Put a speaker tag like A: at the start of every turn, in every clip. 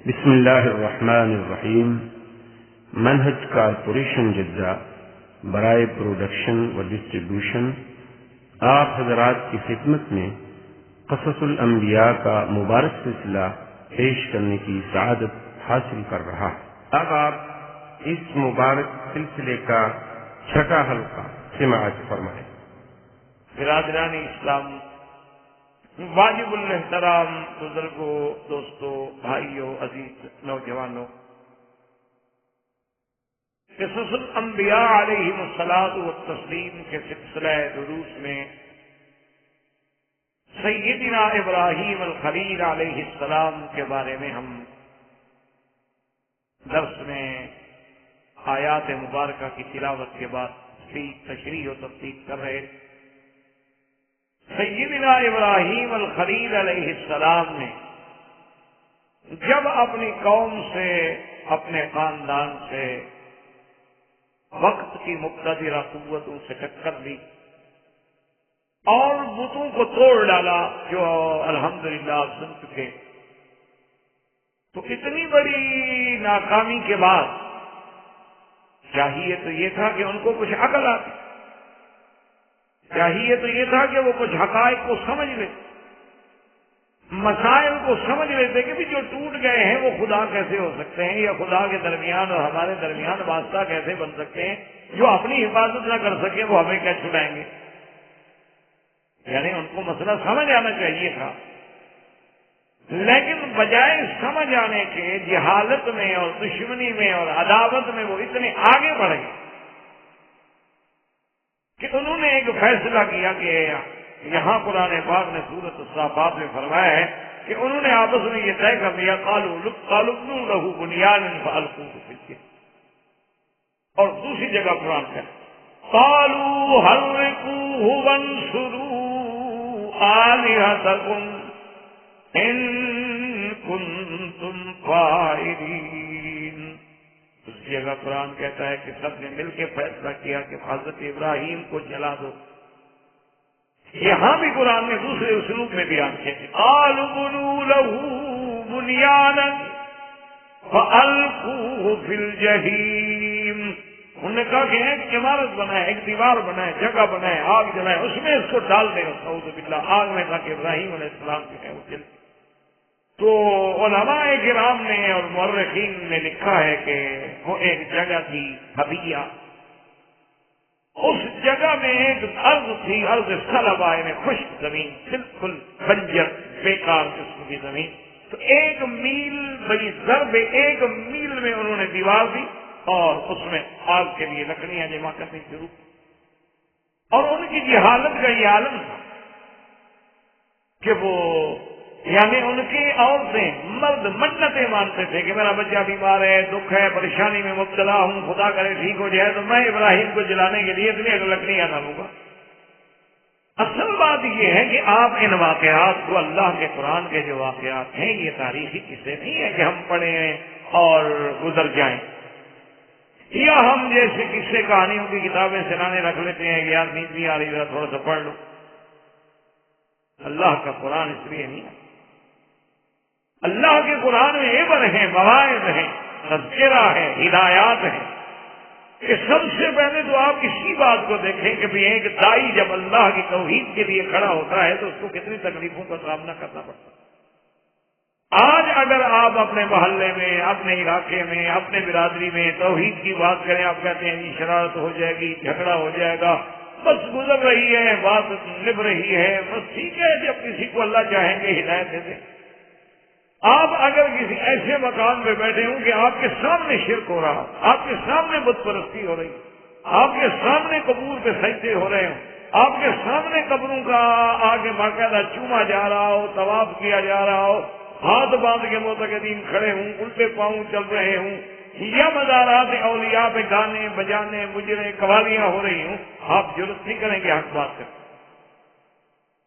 A: بسم اللہ الرحمن الرحیم۔ منہج کارپوریشن جدہ برائے پروڈکشن و ڈسٹریبیوشن آپ حضرات کی خدمت میں قصص الانبیاء کا مبارک سلسلہ پیش کرنے کی سعادت حاصل کر رہا ہے۔ اب آپ اس مبارک سلسلے کا چھٹا حلقہ سماعت فرمائیں۔
B: برادران اسلام، واجب الاحترام بزرگوں، دوستوں، بھائیوں، عزیز نوجوانوں، قصص الانبیاء علیہم الصلاۃ والتسلیم کے سلسلہ دروس میں سیدنا ابراہیم الخلیل علیہ السلام کے بارے میں ہم درس میں آیات مبارکہ کی تلاوت کے بعد تشریح و تفصیل کر رہے تھے۔ سیدنا ابراہیم الخلیل علیہ السلام نے جب اپنی قوم سے، اپنے خاندان سے، وقت کی مقتدرہ قوتوں سے ٹکر لی اور بتوں کو توڑ ڈالا، جو الحمدللہ آپ سن چکے، تو اتنی بڑی ناکامی کے بعد چاہیے تو یہ تھا کہ ان کو کچھ عقل آتی، چاہیے تو یہ تھا کہ وہ کچھ حقائق کو سمجھ لے، مسائل کو سمجھ لیتے کہ بھی جو ٹوٹ گئے ہیں وہ خدا کیسے ہو سکتے ہیں، یا خدا کے درمیان اور ہمارے درمیان واسطہ کیسے بن سکتے ہیں، جو اپنی حفاظت نہ کر سکے وہ ہمیں کیا چھڑائیں گے۔ یعنی ان کو مسئلہ سمجھ آنا چاہیے تھا، لیکن بجائے سمجھ آنے کے جہالت میں اور دشمنی میں اور عداوت میں وہ اتنے آگے بڑھ گئے کہ انہوں نے ایک فیصلہ کیا کہ یہاں قرآن پاک نے سورۃ الصافات میں فرمایا ہے کہ انہوں نے آپس میں یہ طے کر لیا قالوا ابنوا له بنيانا فألقوه في الجحيم، اور دوسری جگہ قرآن کا قالوا حرقوه وانصروا آلهتكم ان كنتم فاعلين۔ اس جگہ قرآن کہتا ہے کہ سب نے مل کے فیصلہ کیا کہ حضرت ابراہیم کو جلا دو۔ یہاں بھی قرآن نے دوسرے اسلوب میں بیان کیا قالوا بنوا له بنيانا فألقوه في الجحيم، انہوں نے کہا کہ ایک عمارت بنائے، ایک دیوار بنائے، جگہ بنائے، آگ جلائے، اس میں اس کو ڈال دیں، اعوذ باللہ، آگ میں تاکہ ابراہیم علیہ السلام جو ہے وہ جل۔ تو علماء کرام نے اور مورخین نے لکھا ہے کہ وہ ایک جگہ تھی حبیہ، اس جگہ میں ایک ارض تھی، ارض صلبہ، یعنی خشک زمین، بالکل بنجر بیکار قسم کی زمین۔ تو ایک میل بڑی ضرب ایک میل میں انہوں نے دیوار دی اور اس میں آگ کے لیے لکڑیاں جمع کرنی شروع کی، اور ان کی جہالت کا یہ عالم تھا کہ وہ یعنی ان کی عورتیں، مرد منتیں مانتے تھے کہ میرا بچہ بیمار ہے، دکھ ہے، پریشانی میں مبتلا ہوں، خدا کرے ٹھیک ہو جائے تو میں ابراہیم کو جلانے کے لیے اتنی لکڑیاں ڈالوں گا۔ اصل بات یہ ہے کہ آپ ان واقعات کو، اللہ کے قرآن کے جو واقعات ہیں، یہ تاریخی قصے نہیں ہے کہ ہم پڑھیں اور گزر جائیں، یا ہم جیسے قصے کہانیوں کی کتابیں سنانے رکھ لیتے ہیں کہ یار نیند نہیں آ رہی ذرا تھوڑا سا پڑھ لو۔ اللہ کا قرآن اس لیے نہیں ہے۔ اللہ کے قرآن میں عبر ہیں، مواعظ ہیں، تذکرہ ہے، ہدایات ہیں، کہ سب سے پہلے تو آپ اسی بات کو دیکھیں کہ بھی ایک دائی جب اللہ کی توحید کے لیے کھڑا ہوتا ہے تو اس کو کتنی تکلیفوں کا سامنا کرنا پڑتا ہے۔ آج اگر آپ اپنے محلے میں، اپنے علاقے میں، اپنے برادری میں توحید کی بات کریں، آپ کہتے ہیں جی شرارت ہو جائے گی، جھگڑا ہو جائے گا، بس گزر رہی ہے، بات نبھ رہی ہے، بس ٹھیک ہے، جب کسی کو اللہ چاہیں گے ہدایت دے دیں۔ آپ اگر کسی ایسے مکان پہ بیٹھے ہوں کہ آپ کے سامنے شرک ہو رہا، آپ کے سامنے بت پرستی ہو رہی، آپ کے سامنے قبور پہ سجدے ہو رہے ہوں، آپ کے سامنے قبروں کا آگے باقاعدہ چوما جا رہا ہو، طواف کیا جا رہا ہو، ہاتھ باندھ کے معتقدین کھڑے ہوں، الٹے پاؤں چل رہے ہوں، یا مزارات اولیاء پہ گانے بجانے مجرے قوالیاں ہو رہی ہوں، آپ جرات نہیں کریں گے حق بات کریں۔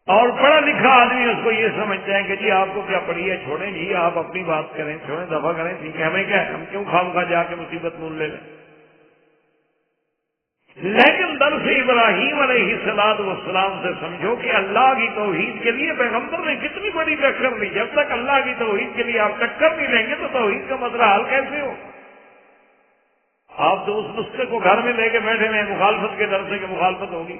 B: اور پڑھا لکھا آدمی اس کو یہ سمجھتا ہے کہ جی آپ کو کیا پڑھی ہے، چھوڑیں جی، آپ اپنی بات کریں، چھوڑیں، دفع کریں، ٹھیک ہے، ہمیں کیا ہے، ہم کیوں خام خواہ جا کے مصیبت مول لے لیں۔ لیکن درس ابراہیم علیہ السلام سے سمجھو کہ اللہ کی توحید کے لیے پیغمبر نے کتنی بڑی ٹکر لی. جب تک اللہ کی توحید کے لیے آپ ٹکر نہیں لیں گے تو توحید کا مسئلہ حل کیسے ہو؟ آپ تو اس نسخے کو گھر میں لے کے بیٹھے ہیں مخالفت کے ڈر سے کہ مخالفت ہوگی.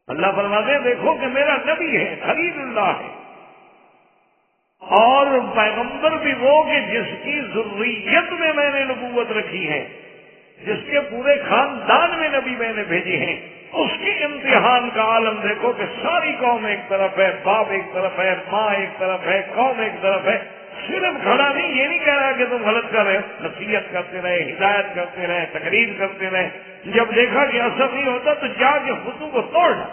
B: اللہ فرماتے ہیں دیکھو کہ میرا نبی ہے، خلیل اللہ ہے، اور پیغمبر بھی وہ کہ جس کی ذریت میں نے نبوت رکھی ہے، جس کے پورے خاندان میں نبی میں نے بھیجے ہیں. اس کے امتحان کا عالم دیکھو کہ ساری قوم ایک طرف ہے، باپ ایک طرف ہے، ماں ایک طرف ہے، قوم ایک طرف ہے. صرف کھڑا نہیں، یہ نہیں کہہ رہا کہ تم غلط کر رہے، نصیحت کرتے رہے، ہدایت کرتے رہے، تقریر کرتے رہے. جب دیکھا کہ اثر نہیں ہوتا تو جا کے خطوں کو توڑنا.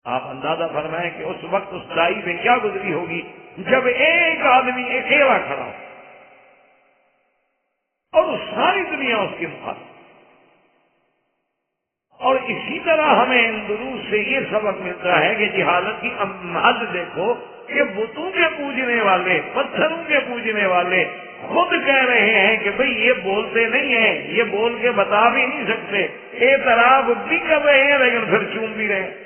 B: آپ اندازہ فرمائیں کہ اس وقت اس دائی میں کیا گزری ہوگی جب ایک آدمی اکیلا کھڑا ہو اور ساری دنیا اس کے مخالف. اور اسی طرح ہمیں ان دروس سے یہ سبق ملتا ہے کہ جہالت کی حد دیکھو کہ بتوں کے پوجنے والے، پتھروں کے پوجنے والے خود کہہ رہے ہیں کہ بھئی یہ بولتے نہیں ہیں، یہ بول کے بتا بھی نہیں سکتے، اعتراف بھی کر رہے ہیں لیکن پھر چوم بھی رہے ہیں.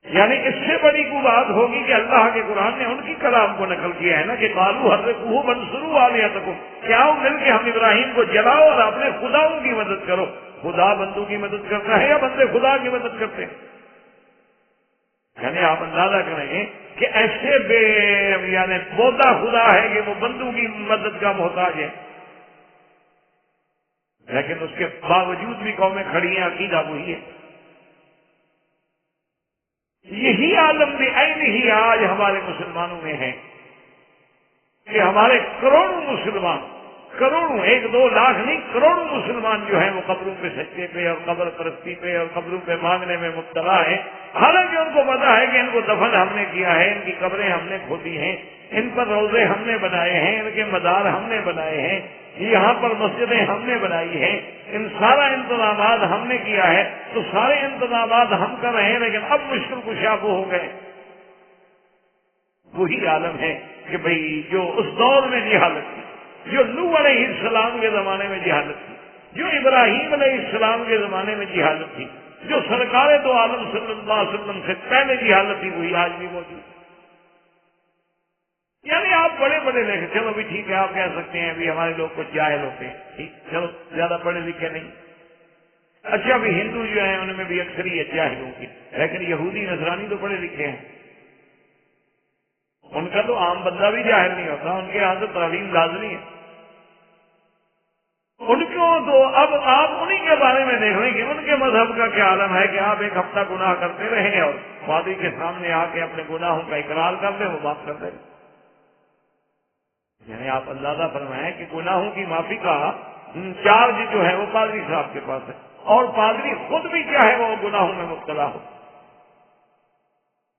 B: یعنی اس سے بڑی کوئی بات ہوگی کہ اللہ کے قرآن نے ان کی کلام کو نقل کیا ہے نا کہ قالوا حرقوہ وانصروا آلہتکم، کیا مل کے ہم ابراہیم کو جلاؤ اور اپنے خداؤں کی مدد کرو. خدا بندوں کی مدد کرتا ہے یا بندے خدا کی مدد کرتے ہیں؟ یعنی آپ اندازہ کریں کہ ایسے یعنی بودا خدا ہے کہ وہ بندوں کی مدد کا محتاج ہے، لیکن اس کے باوجود بھی قومیں کھڑی ہیں، عقیدہ وہی ہے. یہی عالم بھی عین ہی آج ہمارے مسلمانوں میں ہے کہ ہمارے کروڑوں مسلمان، کروڑوں، 1-2 لاکھ نہیں، کروڑوں مسلمان جو ہیں وہ قبروں پہ سجدے پہ اور قبر پرستی پہ اور قبروں پہ مانگنے میں مبتلا ہیں. حالانکہ ان کو پتا ہے کہ ان کو دفن ہم نے کیا ہے، ان کی قبریں ہم نے کھودی ہیں، ان پر روزے ہم نے بنائے ہیں، ان کے مزار ہم نے بنائے ہیں، یہاں پر مسجدیں ہم نے بنائی ہیں، ان سارا انتظامات ہم نے کیا ہے. تو سارے انتظامات ہم کر رہے ہیں، لیکن اب مشکل کشا وہ ہو گئے. وہی عالم ہے کہ بھئی جو اس دور میں جہالت تھی، جو نوح علیہ السلام کے زمانے میں جہالت تھی، جو ابراہیم علیہ السلام کے زمانے میں جہالت تھی، جو سرکار دو عالم صلی اللہ علیہ وسلم سے پہلے جہالت تھی، وہی آج بھی موجود. یعنی آپ بڑے بڑے لکھے، چلو بھی ٹھیک ہے، آپ کہہ سکتے ہیں بھی ہمارے لوگ کچھ جاہل ہوتے ہیں، ٹھیک، چلو زیادہ پڑھے لکھے نہیں. اچھا بھی ہندو جو ہیں ان میں بھی اکثریت جاہلوں کی، لیکن یہودی نصرانی تو پڑھے لکھے ہیں. ان کا تو عام بندہ بھی جاہل نہیں ہوتا، ان کے یہاں تو تعلیم لازمی ہے. ان کو تو اب آپ انہیں کے بارے میں دیکھ لیں کہ ان کے مذہب کا کیا عالم ہے کہ آپ ایک ہفتہ گناہ کرتے رہیں اور قاضی کے سامنے آ کے اپنے گناہوں کا اقرار کر دیں، وہ معاف کر دیں. یعنی آپ اندازہ فرمائیں کہ گناہوں کی معافی کا چارج جو ہے وہ پادری صاحب کے پاس ہے، اور پادری خود بھی کیا ہے وہ گناہوں میں مبتلا ہو.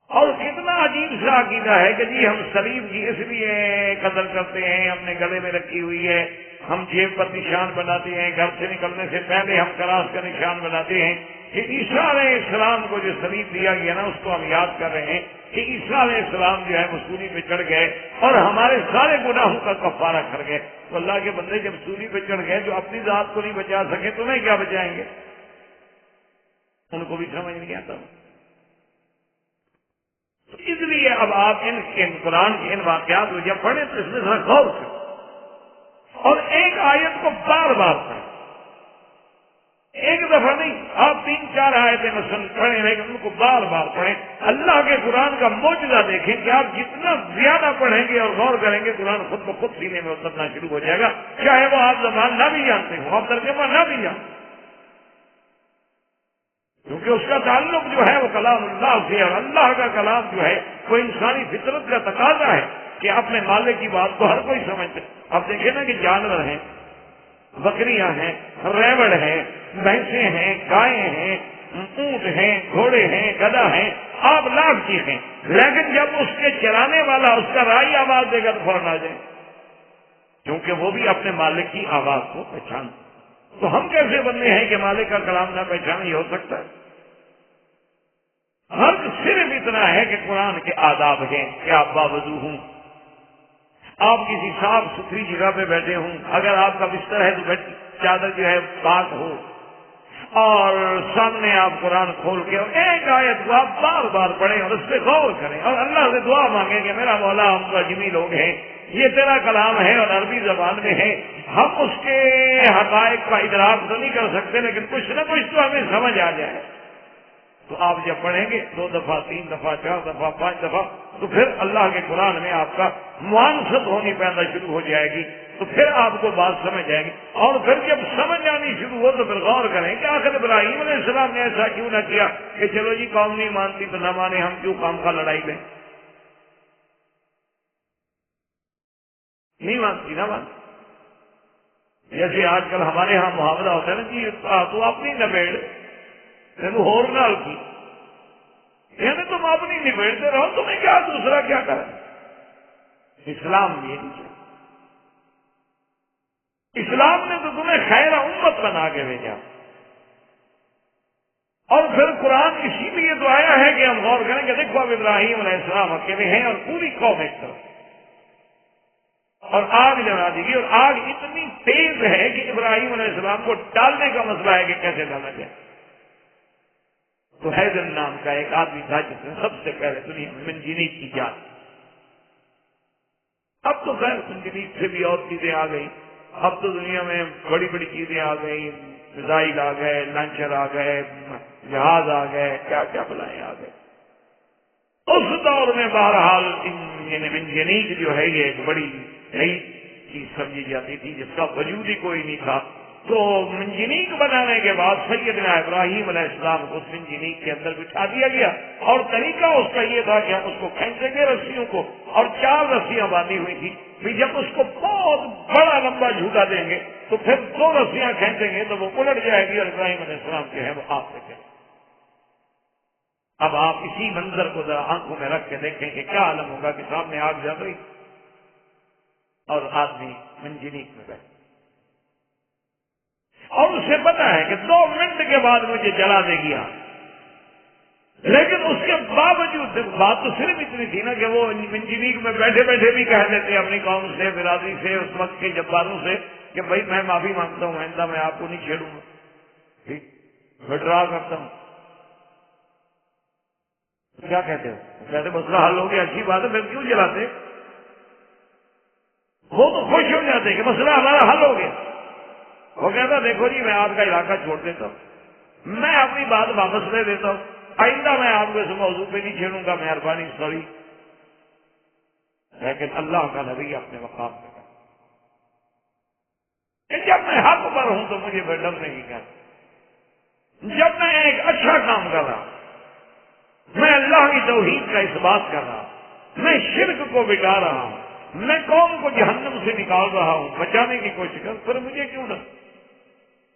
B: اور کتنا عجیب سا عقیدہ ہے کہ جی ہم سلیب کی اس لیے قدر کرتے ہیں، ہم نے گلے میں رکھی ہوئی ہے، ہم جیب پر نشان بناتے ہیں، گھر سے نکلنے سے پہلے ہم کراس کا نشان بناتے ہیں کہ عیسیٰ علیہ السلام کو جو سلیب دیا گیا نا اس کو ہم یاد کر رہے ہیں کہ عیسیٰ علیہ السلام جو ہے وہ سولی پہ چڑھ گئے اور ہمارے سارے گناہوں کا کفارہ کر گئے. تو اللہ کے بندے جب سولی پہ چڑھ گئے جو اپنی ذات کو نہیں بچا سکے تمہیں کیا بچائیں گے؟ ان کو بھی سمجھ نہیں آتا. اس لیے اب آپ ان قرآن کے ان واقعات کو جب پڑھیں تو اس میں ذرا غور کریں اور ایک آیت کو بار بار پڑھیں، ایک دفعہ نہیں، آپ 3-4 آیتیں مثلا پڑھیں لیکن ان کو بار بار پڑھیں. اللہ کے قرآن کا معجزہ دیکھیں کہ آپ جتنا زیادہ پڑھیں گے اور غور کریں گے قرآن خود بخود سینے میں اترنا شروع ہو جائے گا، چاہے وہ آپ زبان نہ بھی جانتے ہوں، آپ ترجمہ نہ بھی جانتے، کیونکہ اس کا تعلق جو ہے وہ کلام اللہ سے، اور اللہ کا کلام جو ہے وہ انسانی فطرت کا تقاضا ہے کہ اپنے مالک کی بات کو ہر کوئی سمجھتے. اب دیکھیں نا کہ جانور ہیں، بکریاں ہیں، ریوڑ ہیں، بھینسیں ہیں، گائیں ہیں، اونٹ ہیں، گھوڑے ہیں، گدھا ہیں، آپ لاکھ چیزیں، لیکن جب اس کے چلانے والا اس کا رائی آواز دے گا تو فوراً آ جائیں، کیونکہ وہ بھی اپنے مالک کی آواز کو پہچانتے. تو ہم کیسے بندے ہیں کہ مالک کا کلام نہ پہچانا؟ ہی ہو سکتا ہے. فرق صرف اتنا ہے کہ قرآن کے آداب ہیں کہ آپ باوضو ہوں، آپ کسی صاف ستھری جگہ پہ بیٹھے ہوں، اگر آپ کا بستر ہے تو چادر جو ہے پاک ہو، اور سامنے آپ قرآن کھول کے ایک آیت کو آپ بار بار پڑھیں اور اس پہ غور کریں اور اللہ سے دعا مانگیں کہ میرا مولا، ہم تو اجمی لوگ ہیں، یہ تیرا کلام ہے اور عربی زبان میں ہے، ہم اس کے حقائق کا ادراک تو نہیں کر سکتے، لیکن کچھ نہ کچھ تو ہمیں سمجھ آ جائے۔ تو آپ جب پڑھیں گے 2 دفعہ 3 دفعہ 4 دفعہ 5 دفعہ، تو پھر اللہ کے قرآن میں آپ کا معانست ہونی پیدا شروع ہو جائے گی، تو پھر آپ کو بات سمجھ آئے گی، اور پھر جب سمجھ آنی شروع ہو تو پھر غور کریں کہ آخر ابراہیم علیہ السلام نے ایسا کیوں نہ کیا کہ چلو جی قوم نہیں مانتی تو نہ مانے، ہم کیوں کام کا لڑائی لیں، نہیں مانتی نہ مانتی۔ جیسے آج کل ہمارے ہاں محاورہ ہوتا ہے نا جی، تو اپنی نبیڑ تینوں ہور نال کی، یعنی تم اپنی نبیڑتے رہو، تمہیں کیا دوسرا کیا کرے۔ اسلام یہ نہیں چاہتا، اسلام نے تو تمہیں خیر امت بنا کے بھیجا، اور پھر قرآن اسی لیے تو آیا ہے کہ ہم غور کریں کہ دیکھو اب ابراہیم علیہ السلام اکیلے ہیں اور پوری قوم ایک طرف، اور آگ جلا دی گئی، اور آگ اتنی تیز ہے کہ ابراہیم علیہ السلام کو ڈالنے کا مسئلہ ہے کہ کیسے ڈالا جائے۔ تو حیدر نام کا ایک آدمی تھا جس نے سب سے پہلے دنیا میں منجنیق کی ایجاد، اب تو خیر منجنیق سے بھی اور چیزیں آ گئی، اب تو دنیا میں بڑی بڑی چیزیں آ گئی، میزائل آ گئے، لانچر آ گئے، جہاز آ گئے، کیا کیا بلائیں آ گئے۔ اس دور میں بہرحال منجنیق جو ہے یہ ایک بڑی نئی چیز سمجھی جاتی تھی جس کا وجود ہی کوئی نہیں تھا۔ تو منجنیق بنانے کے بعد سیدنا ابراہیم علیہ السلام کو اس منجنیق کے اندر بٹھا دیا گیا، اور طریقہ اس کا یہ تھا کہ ہم اس کو کھینچیں گے رسیوں کو، اور 4 رسیاں باندھی ہوئی تھی، پھر جب اس کو بہت بڑا لمبا جھوٹا دیں گے تو پھر 2 رسیاں کھینچیں گے تو وہ الٹ جائے گی اور ابراہیم علیہ السلام جو ہے وہ آپ سے کہیں۔ اب آپ اسی منظر کو ذرا آنکھوں میں رکھ کے دیکھیں کہ کیا عالم ہوگا کہ سامنے آگ جل رہی اور آدمی منجنیق میں بیٹھے، اور اسے پتا ہے کہ 2 منٹ کے بعد مجھے جلا دے گیا، لیکن اس کے باوجود بات تو صرف اتنی تھی نا کہ وہ منجنیق میں بیٹھے بیٹھے بھی کہہ دیتے اپنی قوم سے، برادری سے، اس وقت کے جباروں سے کہ بھائی میں معافی مانگتا ہوں، آئندہ میں آپ کو نہیں چھیڑوں گا، ٹھیک میں ڈرا کرتا ہوں۔ کیا کہتے ہو؟ کہتے مسئلہ حل ہو گیا، اچھی بات ہے، پھر کیوں جلاتے؟ وہ تو خوش ہو جاتے کہ مسئلہ ہمارا حل ہو گیا۔ وہ کہتا دیکھو جی میں آپ کا علاقہ چھوڑ دیتا ہوں، میں اپنی بات واپس لے دیتا ہوں، آئندہ میں آپ کو اس موضوع پہ نہیں چھیڑوں گا، مہربانی سوری۔ لیکن اللہ کا نبی اپنے مقام پہ کہ جب میں حق پر ہوں تو مجھے بے ڈرنے کی کہتا، جب میں ایک اچھا کام کر رہا، میں اللہ کی توحید کا اس بات کر رہا، میں شرک کو بٹا رہا ہوں، میں قوم کو جہنم سے نکال رہا ہوں، بچانے کی کوشش کر، پھر مجھے کیوں ڈر؟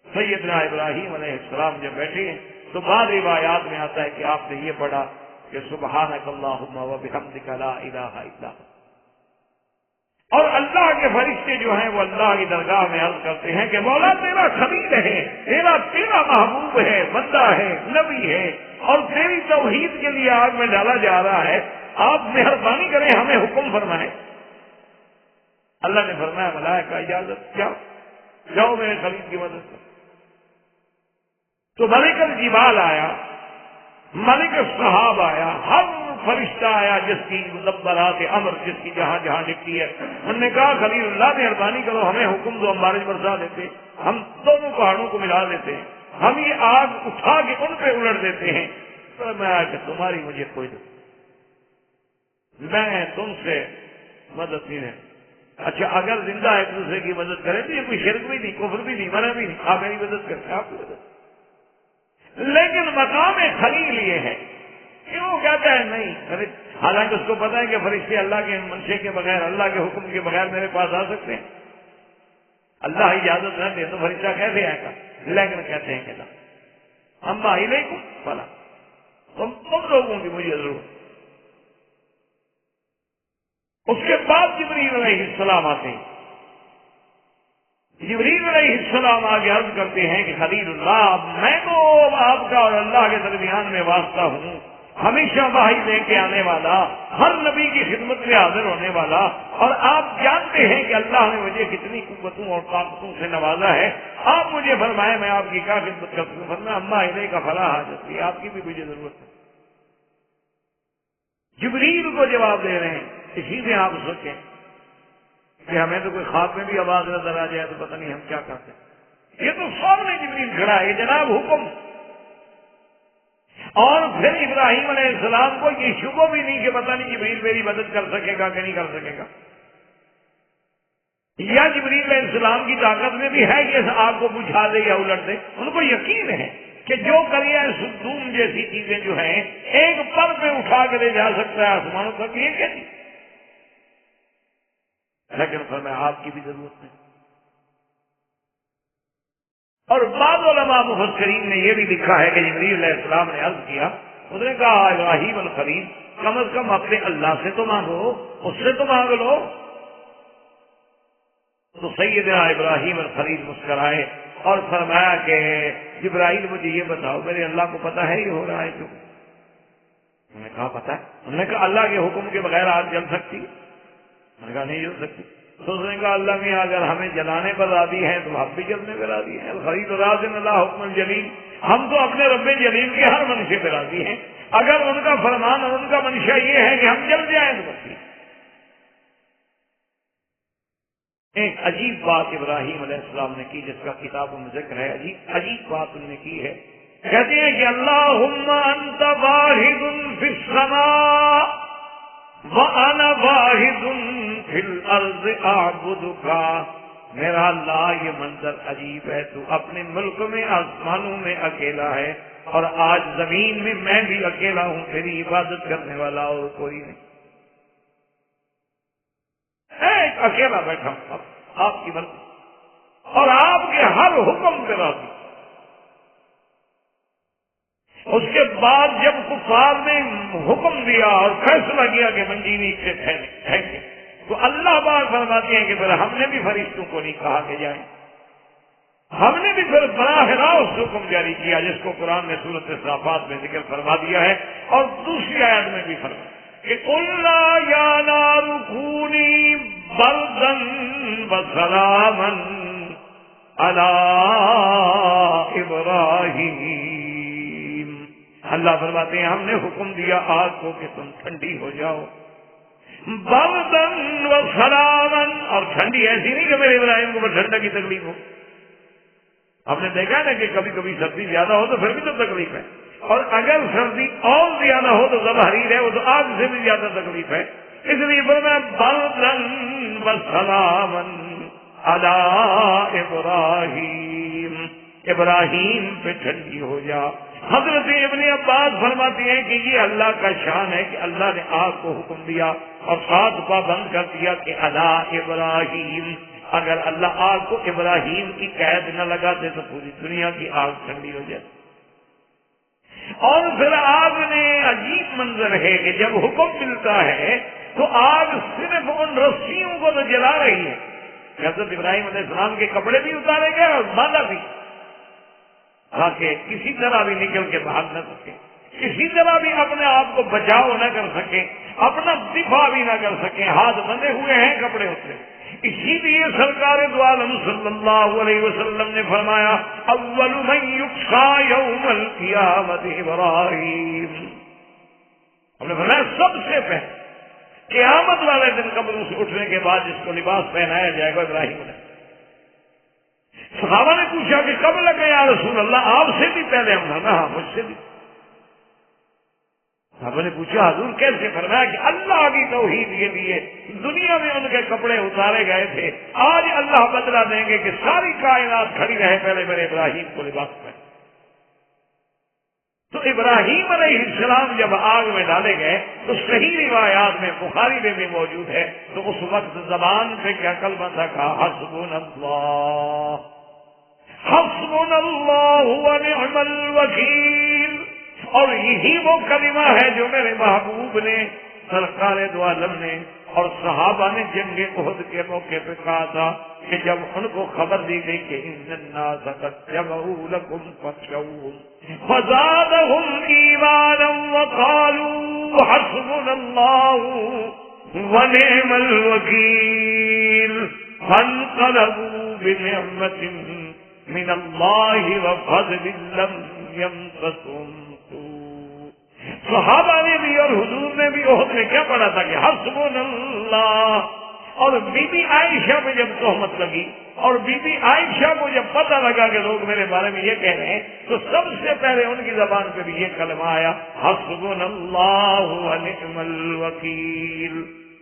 B: سیدنا ابراہیم علیہ السلام جب بیٹھے ہیں تو بعض روایات میں آتا ہے کہ آپ نے یہ پڑھا کہ سبحانک اللہم وبحمدک لا الہ الا انت، اور اللہ کے فرشتے جو ہیں وہ اللہ کی درگاہ میں عرض کرتے ہیں کہ مولا تیرا خلیل ہے، تیرا محبوب ہے، بندہ ہے، نبی ہے، اور تیری توحید کے لیے آگ میں ڈالا جا رہا ہے، آپ مہربانی کریں ہمیں حکم فرمائیں۔ اللہ نے فرمایا ملائکہ اجازت، جاؤ میرے خلیل کی مدد کرو۔ تو ملک الجبال آیا، ملک الصحاب آیا، ہر فرشتہ آیا جس کی مدبرات امر، جس کی جہاں جہاں لکھتی ہے، انہوں نے کہا خلیل اللہ مہربانی کرو ہمیں حکم دو، ہم بارش برسا دیتے، ہم دونوں پہاڑوں کو ملا دیتے ہیں، ہم یہ آگ اٹھا کے ان پہ الٹ دیتے ہیں۔ تو میں آیا کہ تمہاری مجھے کوئی میں تم سے مدد نہیں ہے۔ اچھا اگر زندہ ایک دوسرے کی مدد کرے تو یہ کوئی شرک بھی نہیں، کفر بھی نہیں، منع بھی نہیں، آپ میری مدد کرتے آپ کی مدد، لیکن مقام خلیل یہ ہے کیوں کہتا ہے نہیں، حالانکہ اس کو پتا ہے کہ فرشتے اللہ کے منشے کے بغیر، اللہ کے حکم کے بغیر میرے پاس آ سکتے ہیں، اللہ اجازت نہ دے تو فرشتہ کیسے آئے گا؟ لیکن کہتے ہیں کہ نا اما الیکم فلا، تم لوگوں کی مجھے ضرورت۔ اس کے بعد جبریل علیہ السلام آتے ہیں، جبریل علیہ السلام آگے عرض کرتے ہیں کہ خلیل اللہ میں تو آپ کا اور اللہ کے درمیان میں واسطہ ہوں، ہمیشہ وحی لے کے آنے والا، ہر نبی کی خدمت میں حاضر ہونے والا، اور آپ جانتے ہیں کہ اللہ نے مجھے کتنی قوتوں اور طاقتوں سے نوازا ہے، آپ مجھے فرمائے میں آپ کی کیا خدمت کر سکوں؟ فرمایا اما الیک فلا حاجت لی، آپ کی بھی مجھے ضرورت ہے۔ جبریل کو جواب دے رہے ہیں۔ اسی سے آپ سوچیں کہ ہمیں تو کوئی خواب میں بھی آواز نظر آ جائے تو پتہ نہیں ہم کیا کرتے ہیں۔ یہ تو سامنے جبریل کھڑا ہے، جناب حکم۔ اور پھر ابراہیم علیہ السلام کو یہ شبہ بھی نہیں کہ پتہ نہیں جبریل میری مدد کر سکے گا کہ نہیں کر سکے گا، یا جبریل علیہ السلام کی طاقت میں بھی ہے کہ آگ کو بجھا دے یا الٹ دے۔ ان کو یقین ہے کہ جو کریا سدوم جیسی چیزیں جو ہیں ایک پل پہ اٹھا کے لے جا سکتا ہے آسمانوں تک، یہ کیا چیز؟ لیکن فرمایا آپ کی بھی ضرورت ہے۔ اور بعض علماء مفسرین نے یہ بھی لکھا ہے کہ جبریل علیہ السلام نے عرض کیا، اس نے کہا ابراہیم الخلیل کم از کم اپنے اللہ سے تو مانگو، اس سے تو مانگ لو۔ تو سیدنا ابراہیم الخلیل مسکرائے اور فرمایا کہ جبرائیل مجھے یہ بتاؤ میرے اللہ کو پتا ہے یہ ہو رہا ہے کیوں؟ انہوں نے کہا پتا ہے۔ انہوں نے کہا اللہ کے حکم کے بغیر آگ جل سکتی؟ انہوں نے کہا نہیں جل سکتی۔ تو اس نے کہا اللہ میاں اگر ہمیں جلانے پر راضی ہیں تو ہم بھی جلنے پر راضی ہیں، الخلیل راضٍ اللہ حکم الجلیل، ہم تو اپنے رب جلیل کے ہر منشے پہ راضی ہیں، اگر ان کا فرمان اور ان کا منشا یہ ہے کہ ہم جل جائیں تو بس۔ ایک عجیب بات ابراہیم علیہ السلام نے کی جس کا کتابوں میں ذکر ہے، عجیب بات انہوں نے کی ہے۔ کہتے ہیں کہ اللہم انت واحد فی السماء وانا واحد فی الارض اعبدک۔ میرا اللہ یہ منظر عجیب ہے، تو اپنے ملک میں آسمانوں میں اکیلا ہے اور آج زمین میں میں بھی اکیلا ہوں، تیری عبادت کرنے والا اور کوئی نہیں، ایک اکیلا بیٹھا ہوں آپ کی مرضی اور آپ کے ہر حکم پہ راضی۔ اس کے بعد جب کفار نے حکم دیا اور فیصلہ کیا کہ منجینی سے پھینکے تو اللہ پاک فرماتے ہیں کہ پھر ہم نے بھی فرشتوں کو نہیں کہا کہ جائیں، ہم نے بھی پھر براہ راست حکم جاری کیا جس کو قرآن نے سورۃ الصافات میں ذکر فرما دیا ہے، اور دوسری آیت میں بھی فرمایا کہ قُلْ يَا نَارُ كُونِي بَرْدًا وَسَلَامًا عَلَىٰ إِبْرَاهِيمَ۔ اللہ فرماتے ہیں ہم نے حکم دیا آگ کو کہ تم ٹھنڈی ہو جاؤ، بَرْدًا وَسَلَامًا، اور ٹھنڈی ایسی نہیں کہ میرے ابراہیم کو ٹھنڈا کی تکلیف ہو۔ آپ نے دیکھا نا کہ کبھی کبھی سردی زیادہ ہو تو پھر بھی تو تکلیف ہے، اور اگر سردی اور زیادہ ہو تو ظاہر ہے وہ تو آگ سے بھی زیادہ تکلیف ہے۔ اس لیے فرمایا بردن وسلاما علی ابراہیم، ابراہیم پہ ٹھنڈی ہو جا۔ حضرت ابن عباس فرماتے ہیں کہ یہ اللہ کا شان ہے کہ اللہ نے آگ کو حکم دیا اور ساتھ پابند کر دیا کہ علی ابراہیم، اگر اللہ آگ کو ابراہیم کی قید نہ لگاتے تو پوری دنیا کی آگ ٹھنڈی ہو جاتی۔ اور پھر آگ نے عجیب منظر ہے کہ جب حکم ملتا ہے تو آگ صرف ان رسیوں کو تو جلا رہی ہے۔ حضرت ابراہیم علیہ السلام کے کپڑے بھی اتارے گئے اور باندھا بھی، تاکہ کسی طرح بھی نکل کے بھاگ نہ سکے، کسی طرح بھی اپنے آپ کو بچاؤ نہ کر سکے، اپنا دفاع بھی نہ کر سکے، ہاتھ بندھے ہوئے ہیں کپڑے اترے۔ اسی لیے سرکار دو عالم صلی اللہ علیہ وسلم نے فرمایا اول من یقصی یوم القیامت ابراہیم، ہم نے فرمایا سب سے پہلے قیامت والے دن قبروں سے اٹھنے کے بعد جس کو لباس پہنایا جائے گا ابراہیم نے۔ صحابہ نے پوچھا کہ کب لگے یا رسول اللہ، آپ سے بھی پہلے؟ ہم نے کہا مجھ سے بھی۔ صحابہ نے پوچھا حضور کیسے؟ فرمایا کہ اللہ کی توحید کے لیے دنیا میں ان کے کپڑے اتارے گئے تھے، آج اللہ بدلہ دیں گے کہ ساری کائنات کھڑی رہے پہلے میرے ابراہیم کو لباس پہنے۔ تو ابراہیم علیہ السلام جب آگ میں ڈالے گئے تو صحیح روایات میں بخاری میں بھی موجود ہے، تو اس وقت زبان پہ کیا کلمہ تھا؟ کہا حسبنا اللہ، حسبنا اللہ ونعم الوکیل۔ اور یہی وہ کلمہ ہے جو میرے محبوب نے سرکار دو عالم نے اور صحابہ نے جنگ احد کے موقع پہ کہا تھا کہ جب ان کو خبر دی گئی کہ ان الناس قد جمعوا لكم فاخشوهم فزادهم ایمانا وقالوا حسبنا الله ونعم الوکیل فانقلبوا بنعمة من الله وفضل لم يمسسهم سوء. صحابہ نے بھی اور حضور نے بھی احد میں کیا پڑھا تھا کہ حسبنا اللہ. اور بی بی عائشہ پہ جب تہمت لگی اور بی بی عائشہ کو جب پتہ لگا کہ لوگ میرے بارے میں یہ کہہ رہے ہیں تو سب سے پہلے ان کی زبان پہ بھی یہ کلمہ آیا حسبنا اللہ ونعم الوکیل.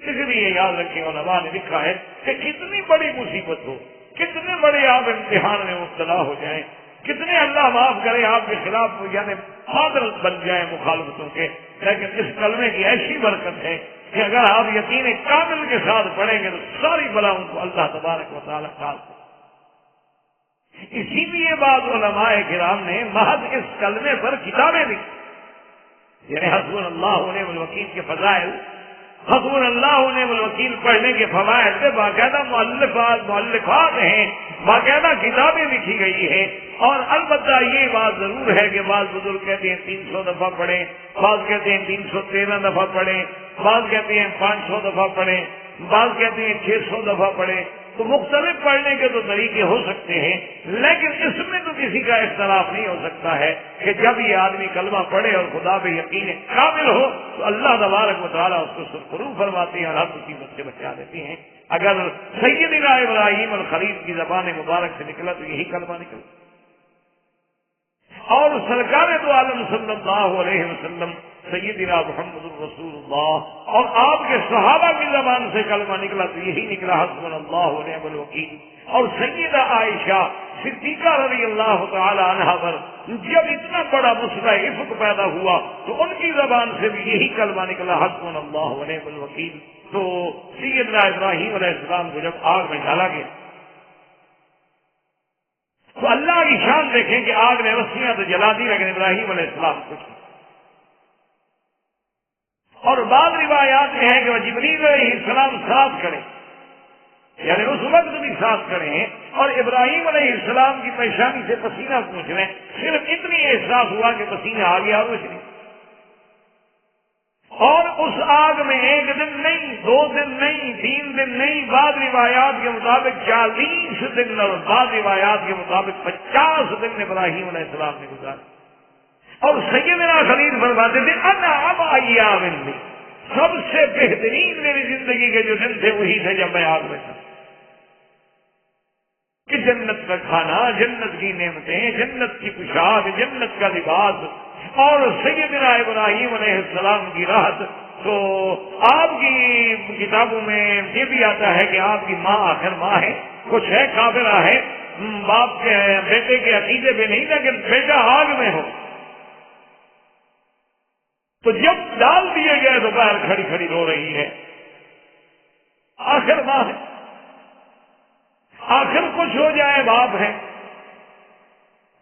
B: اس لیے یاد رکھیں علماء نے لکھا ہے کہ کتنی بڑی مصیبت ہو, کتنے بڑے آپ امتحان میں مبتلا ہو جائیں, کتنے اللہ معاف کرے آپ کے خلاف یعنی حاضرت بن جائیں مخالفتوں کے, لیکن اس کلمے کی ایسی برکت ہے کہ اگر آپ یقین کامل کے ساتھ پڑھیں گے تو ساری بلاؤں کو اللہ تبارک و تعالیٰ ٹال دے. اسی لیے بعض علماء کرام نے محض اس کلمے پر کتابیں لکھی, یعنی حسبنا اللہ ونعم الوکیل کے فضائل, حسبنا اللہ ونعم الوکیل پڑھنے کے فوائد سے باقاعدہ مؤلفات ہیں, باقاعدہ کتابیں لکھی گئی ہیں. اور البتہ یہ بات ضرور ہے کہ بعض بزرگ کہتے ہیں 300 دفعہ پڑھیں, بعض کہتے ہیں 313 دفعہ پڑھیں, بعض کہتے ہیں 500 دفعہ پڑھیں, بعض کہتے ہیں 600 دفعہ پڑھیں. تو مختلف پڑھنے کے تو طریقے ہو سکتے ہیں, لیکن اس میں تو کسی کا اختلاف نہیں ہو سکتا ہے کہ جب یہ آدمی کلمہ پڑھے اور خدا پہ یقین کامل ہو تو اللہ تبارک و تعالیٰ اس کو سرخرو فرماتے ہیں اور ہر مصیبت سے بچا دیتے ہیں. اگر سیدنا ابراہیم الخلیل کی زبان مبارک سے نکلا تو یہی کلمہ نکلا, اور سرکار دو عالم صلی اللہ علیہ وسلم سیدنا محمد الرسول اللہ اور آپ کے صحابہ کی زبان سے کلمہ نکلا تو یہی نکلا حسبنا اللہ ونعم الوکیل. اور سیدہ عائشہ صدیقہ رضی اللہ تعالی عنہا پر جب اتنا بڑا مسئلہ افق پیدا ہوا تو ان کی زبان سے بھی یہی کلمہ نکلا حسبنا اللہ ونعم الوکیل. تو سیدنا ابراہیم علیہ السلام کو جب آگ میں ڈالا گیا تو اللہ کی شان دیکھیں کہ آگ نے رسیاں تو جلا دی لیکن ابراہیم علیہ السلام کچھ. اور بعض روایات میں ہے کہ وہ جبریل علیہ السلام ساتھ کھڑے, یعنی اس وقت بھی ساتھ کھڑے ہیں اور ابراہیم علیہ السلام کی پیشانی سے پسینہ پوچھ رہے ہیں. صرف اتنی احساس ہوا کہ پسینہ آ گیا اور کچھ نہیں. اور اس آگ میں 1 دن نہیں, 2 دن نہیں, 3 دن نہیں, بعض روایات کے مطابق 40 دن اور بعض روایات کے مطابق 50 دن ابراہیم علیہ السلام نے گزارے. اور سیدنا خلیل فرماتے تھے انا اب ایام لی, سب سے بہترین میری زندگی کے جو دن تھے وہی تھے جب میں آگ میں تھا. کہ جنت کا کھانا, جنت کی نعمتیں, جنت کی پوشاک, جنت کا لباس اور سیدنا ابراہیم علیہ السلام کی راحت. تو آپ کی کتابوں میں یہ بھی آتا ہے کہ آپ کی ماں آخر ماں ہے, کچھ ہے کافرہ ہے, باپ کے بیٹے کے عقیدے پہ نہیں لیکن بیٹا آگ میں ہو. تو جب ڈال دیے گئے تو باہر کھڑی کھڑی رو رہی ہے, آخر ماں ہے, آخر کچھ ہو جائے باپ ہے.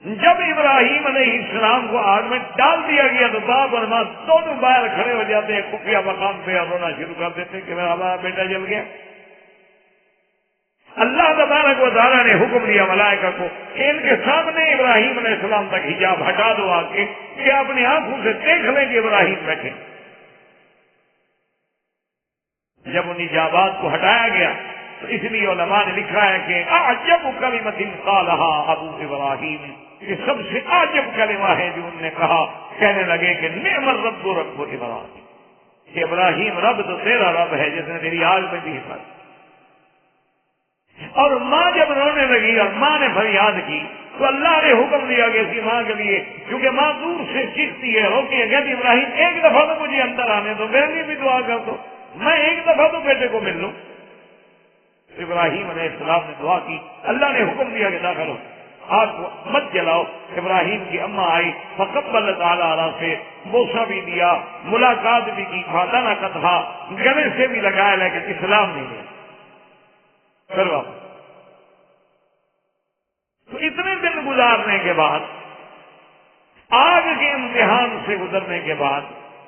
B: جب ابراہیم علیہ السلام کو آگ میں ڈال دیا گیا تو باپ اور ماں دونوں باہر کھڑے ہو جاتے ہیں خفیہ مقام پہ اور رونا شروع کر دیتے ہیں کہ ہمارا بیٹا جل گیا. اللہ تبارک و تعالیٰ نے حکم دیا ملائکہ کو کہ ان کے سامنے ابراہیم علیہ السلام تک حجاب ہٹا دو آ کے کہ اپنی آنکھوں سے دیکھ لیں کہ ابراہیم بیٹھے. جب ان حجابات کو ہٹایا گیا تو اس لیے علماء نے لکھا ہے کہ اعجب کلمۃ قالھا ابو ابراہیم, یہ سب سے عجب کلمہ ہے جو انہوں نے کہا. کہنے لگے کہ نعم الرب رب ابراہیم, کہ ابراہیم رب تو تیرا رب ہے جس نے تیری آگ میں بھی حفاظت. اور ماں جب رونے لگی اور ماں نے فریاد کی تو اللہ نے حکم دیا کہ اسی ماں کے لیے, کیونکہ ماں دور سے چیختی ہے روتی ہے, کہتی ابراہیم ایک دفعہ تو مجھے اندر آنے دو, میرے لیے بھی دعا کر دو, میں ایک دفعہ تو بیٹے کو مل لوں. ابراہیم علیہ السلام نے دعا کی, اللہ نے حکم دیا کہ داخل ہو, آگ کو مت جلاؤ. ابراہیم کی اماں آئی, فقبلت تعالیٰ سے بوسہ بھی دیا, ملاقات بھی کی, خاتانہ کا تھا, گلے سے بھی لگایا لیکن اسلام نہیں لیا. کروا. تو اتنے دن گزارنے کے بعد, آگ کے امتحان سے گزرنے کے بعد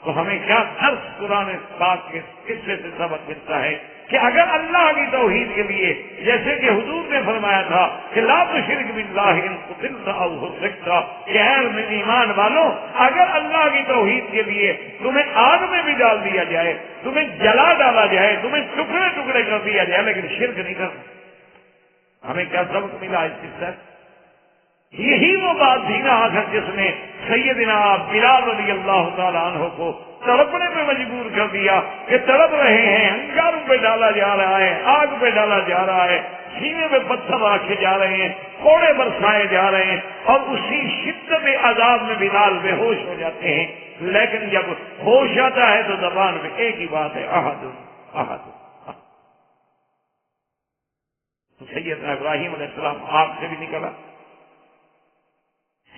B: تو ہمیں کیا درس قرآن پاک کے قصے سے سبق ملتا ہے کہ اگر اللہ کی توحید کے لیے، جیسے کہ حضور نے فرمایا تھا کہ لا تشرک باللہ ان قتلت او حرقت، کہ اے ایمان والوں اگر اللہ کی توحید کے لیے تمہیں آگ میں بھی ڈال دیا جائے، تمہیں جلا ڈالا جائے، تمہیں ٹکڑے ٹکڑے کر دیا جائے، لیکن شرک نہیں کرنا۔ ہمیں کیا سبق ملا اس قصے سے؟ یہی وہ بات تھی نا آخر جس نے سیدنا بلال رضی اللہ تعالیٰ عنہ کو تڑپنے پہ مجبور کر دیا کہ تڑپ رہے ہیں، انگاروں پہ ڈالا جا رہا ہے، آگ پہ ڈالا جا رہا ہے، سینے پہ پتھر رکھے جا رہے ہیں، کوڑے برسائے جا رہے ہیں، اور اسی شدت عذاب میں بلال بے ہوش ہو جاتے ہیں۔ لیکن جب ہوش آتا ہے تو زبان میں ایک ہی بات ہے، احد احد۔ سیدنا ابراہیم علیہ السلام آگ سے بھی نکلا۔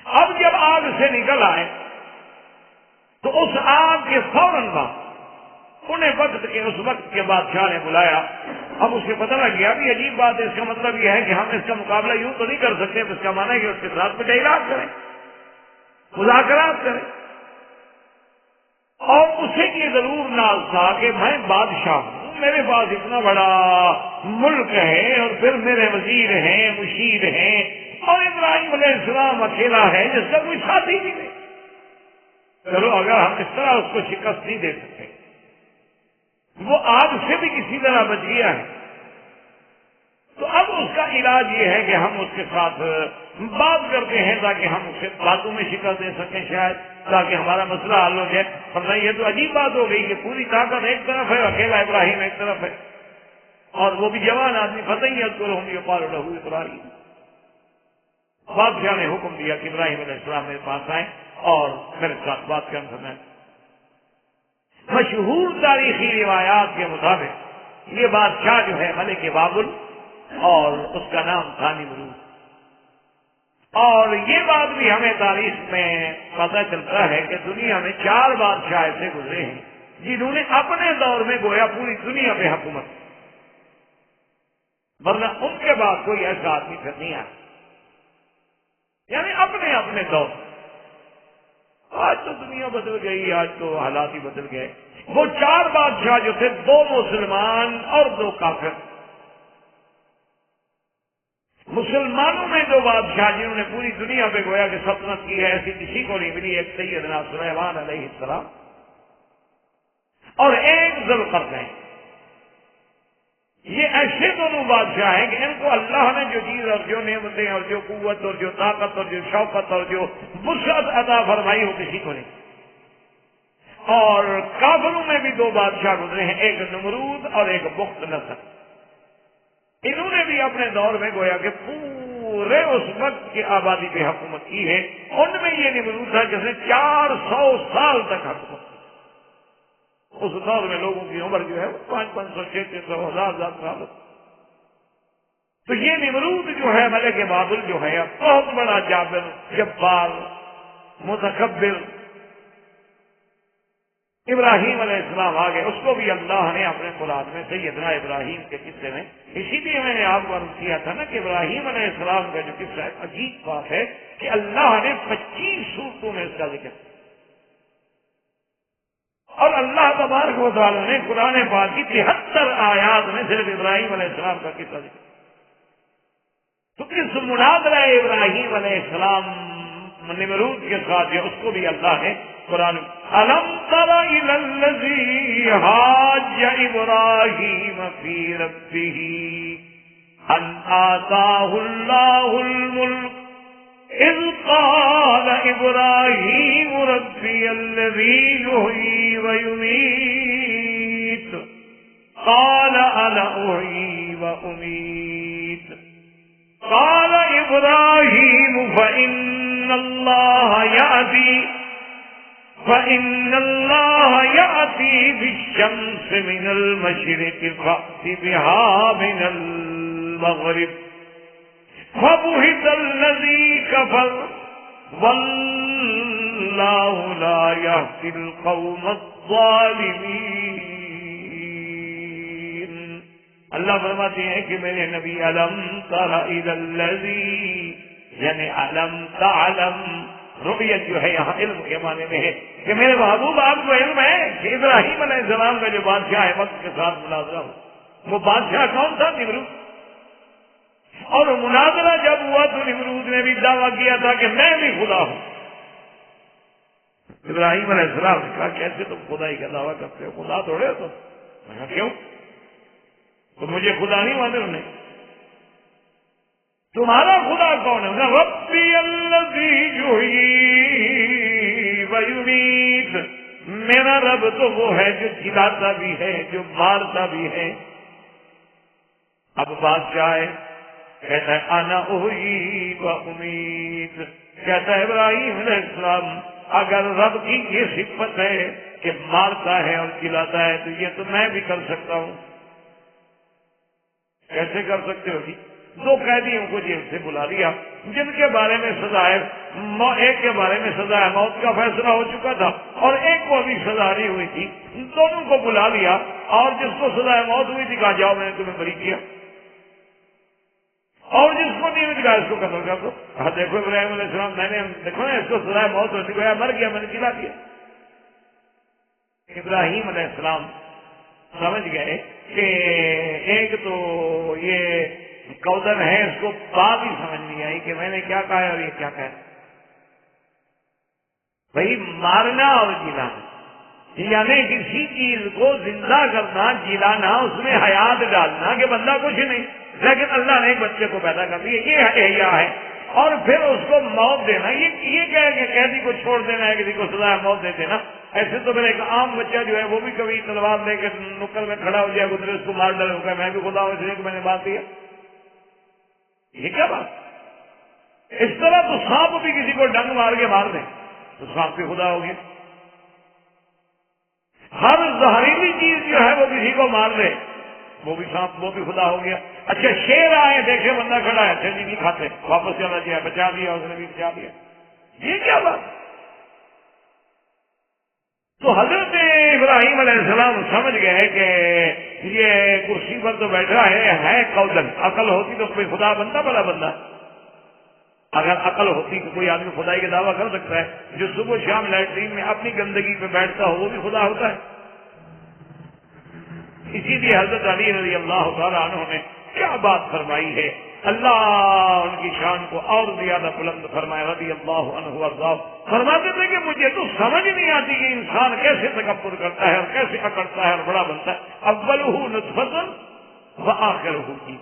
B: اب جب آگ سے نکل آئے تو اس آگ کے فوراً بعد انہیں اس وقت کے بادشاہ نے بلایا۔ اب اسے پتہ لگ گیا بھی عجیب بات ہے، اس کا مطلب یہ ہے کہ ہم اس کا مقابلہ یوں تو نہیں کر سکتے، اس کا معنی ہے کہ اس کے ساتھ میں ڈیلاگ کریں، مذاکرات کریں۔ اور اسے یہ ضرور ناز تھا کہ میں بادشاہ ہوں، میرے پاس اتنا بڑا ملک ہے، اور پھر میرے وزیر ہیں، مشیر ہیں، اور ابراہیم علیہ السلام اکیلا ہے جس کا کوئی ساتھی بھی نہیں۔ چلو اگر ہم اس طرح اس کو شکست نہیں دے سکتے، وہ آگ سے بھی کسی طرح بچ گیا ہے، تو اب اس کا علاج یہ ہے کہ ہم اس کے ساتھ بات کرتے ہیں تاکہ ہم اسے باتوں میں شکست دے سکیں، شاید تاکہ ہمارا مسئلہ حل ہو جائے۔ ورنہ یہ تو عجیب بات ہو گئی کہ پوری طاقت ایک طرف ہے، اکیلا ابراہیم ایک طرف ہے، اور وہ بھی جوان آدمی، پتہ ہی ہے پارو لہو ابراہیم۔ بادشاہ نے حکم دیا کہ ابراہیم علیہ السلام میرے پاس آئیں اور میرے ساتھ بات کرنا سمجھیں۔ مشہور تاریخی روایات کے مطابق یہ بادشاہ جو ہے ملک بابل، اور اس کا نام تھا نمرود۔ اور یہ بات بھی ہمیں تاریخ میں پتہ چلتا ہے کہ دنیا میں 4 بادشاہ ایسے گزرے ہیں جنہوں نے اپنے دور میں گویا پوری دنیا پہ حکومت، ورنہ ان کے بعد کوئی ایسا آدمی پھر نہیں آیا، یعنی اپنے اپنے دور۔ آج تو دنیا بدل گئی، آج تو حالات ہی بدل گئے۔ وہ 4 بادشاہ جو تھے، 2 مسلمان اور 2 کافر۔ مسلمانوں میں 2 بادشاہ جنہوں نے پوری دنیا پہ گویا کہ سلطنت کی ہے، ایسی کسی کو نہیں ملی، ایک سیدنا سلیمان علیہ السلام اور ایک ذوالقرنین۔ یہ ایسے دونوں بادشاہ ہیں کہ ان کو اللہ نے جو چیز اور جو نعمتیں اور جو قوت اور جو طاقت اور جو شوقت اور جو وسعت عطا فرمائی ہو کسی کو نہیں۔ اور کافروں میں بھی 2 بادشاہ گزرے ہیں، ایک نمرود اور ایک بخت نصر۔ انہوں نے بھی اپنے دور میں گویا کہ پورے اس وقت کی آبادی پہ حکومت کی ہے۔ ان میں یہ نمرود تھا جس نے 400 سال تک حکومت کی۔ اس دور میں لوگوں کی عمر جو ہے 500 600 1000 سال۔ تو یہ نمرود جو ہے ملک بابل جو ہے بہت بڑا جابر، جبار، متکبر۔ ابراہیم علیہ السلام آگے، اس کو بھی اللہ نے اپنے قرآن میں سیدنا ابراہیم کے قصے میں، اسی لیے میں نے آپ کو عرض کیا تھا نا کہ ابراہیم علیہ السلام کا جو قصہ ہے عجیب بات ہے کہ اللہ نے 25 سورتوں میں اس کا ذکر کیا، اور اللہ تبارک و تعالیٰ نے قرآن پاک کی 73 آیات میں صرف ابراہیم علیہ السلام کا قصہ ذکر کیا۔ تو اس مناظرہ ابراہیم علیہ السلام نمرود کے ساتھ جو اس کو بھی اللہ نے قرآن الم تر الی الذی حاج ابراہیم فی ربہ ان آتاہ اللہ الملک اذ قال ابراہیم ربی الذی یحیی ویمیت قال انا احیی وامیت قال ابراہیم فإن اللہ یأتی بالشمس من المشرق فأت بها من المغرب فبہت الذی کفر واللہ لا یہدی القوم الظالمین۔ اللہ فرماتے ہیں کہ میرے نبی علم تر الی الذی، یعنی علم تعلم، رؤیت جو ہے یہاں علم کے معنی میں ہے کہ میرے محبوب آپ کو علم ہے کہ ابراہیم علیہ السلام کا جو بادشاہ ہے وقت کے ساتھ مناظرہ ہو، وہ بادشاہ کون تھا؟ نمرود۔ اور مناظرہ جب ہوا تو نمرود نے بھی دعویٰ کیا تھا کہ میں بھی خدا ہوں۔ ابراہیم علیہ السلام نے کہا کیسے تم خدائی کا دعویٰ کرتے ہو؟ خدا تھوڑے ہو تم؟ میں کہا کیوں؟ تو مجھے خدا نہیں مانے انہیں؟ تمہارا خدا کون ہے؟ ربی الذی یحیی و یمیت، میرا رب تو وہ ہے جو جلاتا بھی ہے، جو مارتا بھی ہے۔ اب بادشاہ ہے، کہتا ہے انا احیی و امیت، کہتا ہے ابراہیم علیہ السلام اگر رب کی یہ صفت ہے کہ مارتا ہے اور جلاتا ہے تو یہ تو میں بھی کر سکتا ہوں۔ کیسے کر سکتے ہو جی؟ دو قیدیوں کو جیل سے بلا لیا جن کے بارے میں سزا ہے، ایک کے بارے میں سزا ہے موت کا فیصلہ ہو چکا تھا اور ایک کو ابھی سزا نہیں ہوئی تھی، دونوں کو بلا لیا اور جس کو سزا موت ہوئی تھی کہا جاؤ میں نے تمہیں بری کیا، اور جس کو نہیں ہوئی کہا اس کو قتل کر دو۔ دیکھو ابراہیم علیہ السلام میں نے دیکھو نا اس کو سزا موت ہو چکی ہے، مر گیا، میں نے جلا دیا۔ ابراہیم علیہ السلام سمجھ گئے کہ ایک تو یہ کودن ہے، اس کو بات ہی سمجھ نہیں آئی کہ میں نے کیا کہا ہے اور یہ کیا کہا۔ بھائی مارنا اور جلانا یعنی کسی چیز کو زندہ کرنا، جلانا، اس میں حیات ڈالنا کہ بندہ کچھ نہیں، لیکن اللہ نے ایک بچے کو پیدا کر دیا، یہ احیا ہے، اور پھر اس کو موت دینا، یہ کہہ کہ قیدی کو چھوڑ دینا ہے، کسی کو سزا موت دے دینا۔ ایسے تو میرا ایک عام بچہ جو ہے وہ بھی کبھی تلوار لے کے نکل میں کھڑا ہو جائے، گزرے اس کو مار ڈالے، ہوگا میں بھی خدا ہوں اس لیے کہ میں نے بات دیا۔ یہ کیا بات؟ اس طرح تو سانپ بھی کسی کو ڈنگ مار کے مار دیں تو سانپ بھی خدا ہو گیا۔ ہر زہریلی چیز جو ہے وہ کسی کو مار دے وہ بھی سانپ، وہ بھی خدا ہو گیا۔ اچھا شیر آئے دیکھے بندہ کھڑا ہے، اچھا جی نہیں کھاتے، واپس چلا جائے، بچا دیا، اس نے بھی بچا دیا، یہ کیا بات؟ تو حضرت ابراہیم علیہ السلام سمجھ گئے کہ یہ کرسی پر تو بیٹھا ہے کودن، عقل ہوتی تو کوئی خدا بنتا بڑا بندہ۔ اگر عقل ہوتی تو کوئی آدمی خدائی کا دعویٰ کر سکتا ہے، جو صبح شام لیٹرین میں اپنی گندگی پہ بیٹھتا ہو وہ بھی خدا ہوتا ہے۔ اسی لیے حضرت علی رضی اللہ تعالیٰ عنہ نے کیا بات فرمائی ہے، اللہ ان کی شان کو اور زیادہ بلند فرمائے، رضی اللہ عنہ وارضاہ، فرماتے تھے کہ مجھے تو سمجھ نہیں آتی کہ انسان کیسے تکبر کرتا ہے اور کیسے اکڑتا ہے اور بڑا بنتا ہے۔ اولہ نطفۃ وآخرہ کی،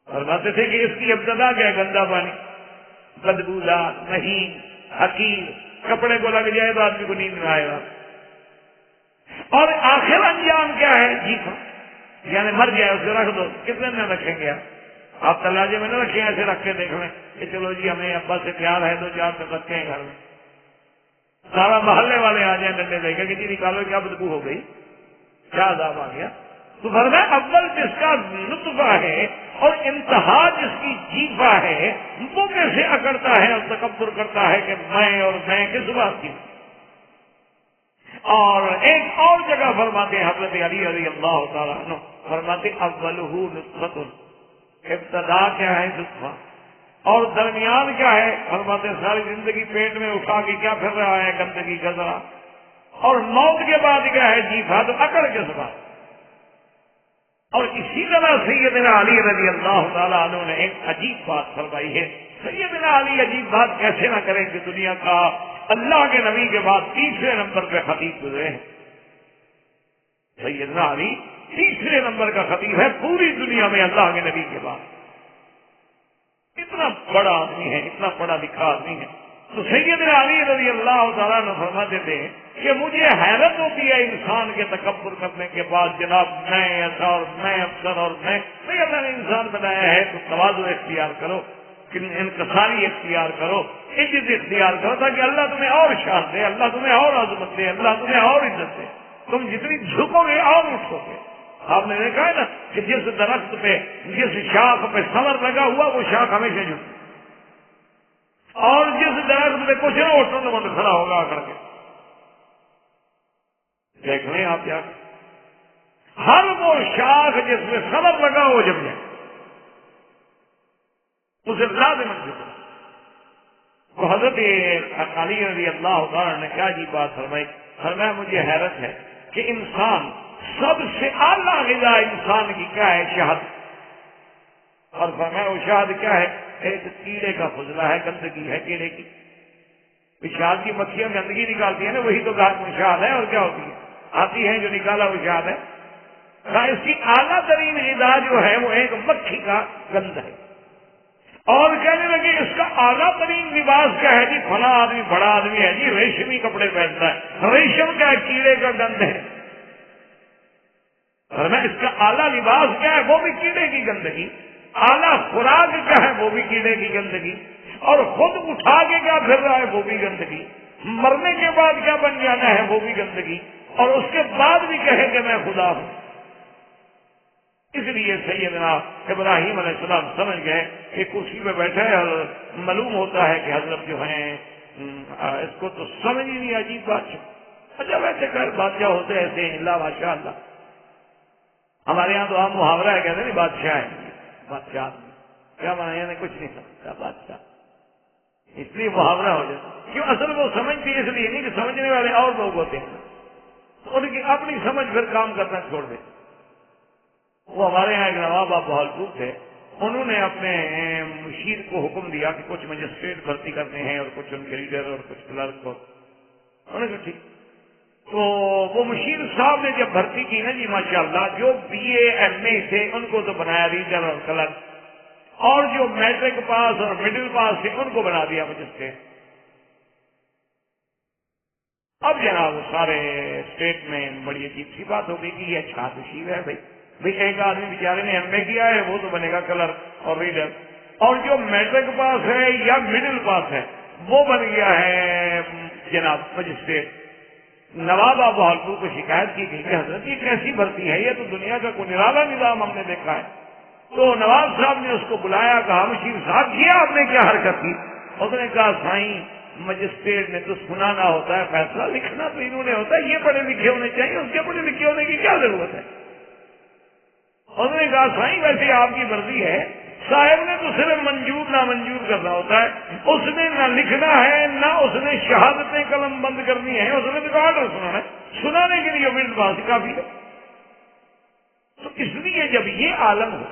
B: فرماتے تھے کہ اس کی ابتدا کیا ہے؟ گندا پانی، بدبودار، مہین، حقیر، کپڑے کو لگ جائے تو آدمی کو نیند میں آئے گا، اور آخر انجام کیا ہے؟ جیفا، یعنی مر جائے اسے رکھ دو، کتنے دن رکھیں گے آپ تلاجے میں نہ رکھیں، ایسے رکھ کے دیکھ لیں کہ چلو جی ہمیں ابا سے پیار ہے تو 4 تک رکھے ہیں گھر میں، سارا محلے والے آ جائیں ڈنڈے دے کے کہ جی نکالو کیا بدبو ہو گئی، کیا عذاب آ گیا۔ تو فرمایا اول جس کا نطفہ ہے اور انتہا جس کی جیفا ہے وہ کیسے اکڑتا ہے اور تکبر کرتا ہے کہ میں کس بات کی۔ اور ایک اور جگہ فرماتے ہیں حضرت علی رضی اللہ تعالیٰ عنہ، فرماتے اولہ نطفۃ، ابتدا کیا ہے؟ نطفہ، اور درمیان کیا ہے؟ فرماتے ساری زندگی پیٹ میں اٹھا کے کیا پھر رہا ہے؟ گندگی کا ذرا، اور موت کے بعد کیا ہے؟ جیفا، تو اکڑ کس بات۔ اور اسی طرح سیدنا علی رضی اللہ تعالیٰ عنہ نے ایک عجیب بات فرمائی ہے۔ سیدنا علی عجیب بات کیسے نہ کریں کہ دنیا کا اللہ کے نبی کے بعد تیسرے نمبر پہ خطیب گزرے ہیں۔ سیدنا علی تیسرے نمبر کا خطیب ہے پوری دنیا میں اللہ کے نبی کے بعد، اتنا بڑا آدمی ہے، اتنا پڑھا لکھا آدمی ہے۔ تو سیدنا علی رضی اللہ تعالیٰ عنہ فرماتے تھے کہ مجھے حیرت ہوتی ہے انسان کے تکبر کرنے کے بعد، جناب میں ایسا اور میں افسر اور میں اللہ نے انسان بنایا ہے تو تواضع اختیار کرو، انکساری اختیار کرو، عزت اختیار کرو، تاکہ اللہ تمہیں اور شان دے، اللہ تمہیں اور عظمت دے، اللہ تمہیں اور عزت دے، تم جتنی جھکو گے اور اٹھو گے۔ آپ نے دیکھا ہے نا کہ جس درخت پہ جس شاخ پہ ثمر لگا ہوا وہ شاخ ہمیشہ جھکتی، اور جس درخت پہ کچھ نہ اٹھو تو بند کھڑا ہوگا آ کر کے۔ دیکھ لیں آپ کیا، ہر وہ شاخ جس میں ثمر لگا وہ جم جائے، اسے لازم جھکنا۔ تو حضرت علی رضی اللہ تعالیٰ نے کیا عجیب بات فرمائی، فرمایا مجھے حیرت ہے کہ انسان سب سے اعلیٰ غذا انسان کی کیا ہے؟ شہد. اور فرمایا وہ شہد کیا ہے؟ ایک کیڑے کا فضلہ ہے، گندگی ہے کیڑے کی. شہد کی مکھیاں گندگی نکالتی ہیں نا، وہی تو گاہک میں شہد ہے. اور کیا ہوتی ہے؟ آتی ہے جو نکالا وہ شہد ہے. اس کی اعلیٰ ترین غذا جو ہے وہ ایک مکھی کا گند ہے. اور کہنے لگے اس کا اعلیٰ ترین لباس کیا ہے؟ جی فلاں آدمی بڑا آدمی ہے جی ریشمی کپڑے پہنتا ہے، ریشم کا کیڑے کا گند ہے. اور میں اس کا اعلیٰ لباس کیا ہے؟ وہ بھی کیڑے کی گندگی. اعلیٰ خوراک کیا ہے؟ وہ بھی کیڑے کی گندگی. اور خود اٹھا کے کیا پھر رہا ہے؟ وہ بھی گندگی. مرنے کے بعد کیا بن جانا ہے؟ وہ بھی گندگی. اور اس کے بعد بھی کہے کہ میں خدا ہوں. اس لیے سیدنا ابراہیم علیہ السلام سمجھ گئے کہ کرسی پہ بیٹھے اور معلوم ہوتا ہے کہ حضرت جو ہیں اس کو تو سمجھ ہی نہیں. عجیب بادشاہ. اچھا ویسے خیر بادشاہ ہوتے ایسے ہیں، اللہ ماشاء اللہ. ہمارے یہاں تو عام محاورہ ہے، کہتے نہیں بادشاہ ہے. بادشاہ کیا مانا؟ یعنی کچھ نہیں سمجھتا بادشاہ، اس لیے محاورہ ہو جاتا. کیوں؟ اصل وہ سمجھتے اس لیے نہیں کہ سمجھنے والے اور لوگ ہوتے ہیں، تو ان کی اپنی سمجھ پھر کام کرنا چھوڑ دے. وہ ہمارے یہاں ایک نواب آپ بہالپور تھے، انہوں نے اپنے مشیر کو حکم دیا کہ کچھ مجسٹریٹ بھرتی کرنے ہیں اور کچھ ان کے لیڈر اور کچھ کلرک کو. انہوں نے کہا ٹھیک. تو وہ مشیر صاحب نے جب بھرتی کی نا جی ماشاءاللہ، جو بی اے ایم اے تھے ان کو تو بنایا لیڈر اور کلرک، اور جو میٹرک پاس اور مڈل پاس تھے ان کو بنا دیا مجسٹریٹ. اب جناب وہ سارے اسٹیٹ میں بڑی عجیب سی بات ہو گئی کہ یہ اچھا نصیب ہے بھائی ایک آدمی بیچارے نے ایم اے کیا ہے وہ تو بنے گا کلرک اور ریڈر، اور جو میٹرک پاس ہے یا مڈل پاس ہے وہ بن گیا ہے جناب مجسٹریٹ. نواب بہالپور کو شکایت کی گئی کہ حضرت یہ کیسی بھرتی ہے؟ یہ تو دنیا کا کوئی نرالا نظام ہم نے دیکھا ہے. تو نواب صاحب نے اس کو بلایا، کہا مشیر صاحب کیا آپ نے کیا حرکت کی؟ اس نے کہا سائیں مجسٹریٹ نے تو سنانا ہوتا ہے، فیصلہ لکھنا تو انہوں نے ہوتا ہے، یہ پڑھے لکھے ہونے چاہیے، اس کے پڑھے لکھے ہونے کی کیا ضرورت ہے؟ انہوں نے کہا سائیں ویسے آپ کی مرضی ہے، صاحب نے تو صرف منظور نامنظور کرنا ہوتا ہے، اس نے نہ لکھنا ہے نہ اس نے شہادتیں قلم بند کرنی ہے، اس نے تو آرڈر سنانا ہے، سنانے کے لیے ورلڈ پاس کافی ہے. تو اس لیے جب یہ عالم ہو،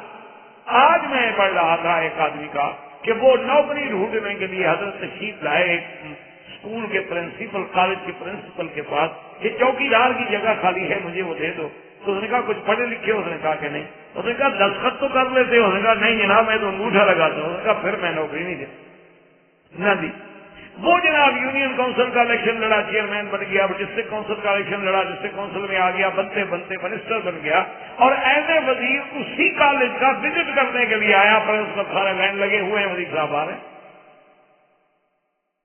B: آج میں پڑھ رہا تھا ایک آدمی کا کہ وہ نوکری ڈھونڈنے کے لیے حضرت تشریف لائے اسکول کے پرنسپل، کالج کے پرنسپل کے پاس، یہ چوکیدار کی جگہ خالی ہے مجھے وہ دے دو. تو اس نے کہا کچھ پڑھے لکھے؟ اس نے کہا کہ نہیں. اس نے کہا دستخط تو کر لیتے؟ اس نے کہا نہیں جناب میں تو انگوٹھا لگاتا ہوں. اس نے کہا پھر میں نوکری نہیں دے نہ دی. وہ جناب یونین کونسل کا الیکشن لڑا، چیئرمین بن گیا، ڈسٹرکٹ کونسل کا الیکشن لڑا، ڈسٹرکٹ کونسل میں آ گیا، بنتے بنتے منسٹر بن گیا، اور ایز اے وزیر اسی کالج کا وزٹ کرنے کے لیے آیا. پرنسپل سارے لائن لگے ہوئے ہیں، وزیر صاحب آ رہے ہیں.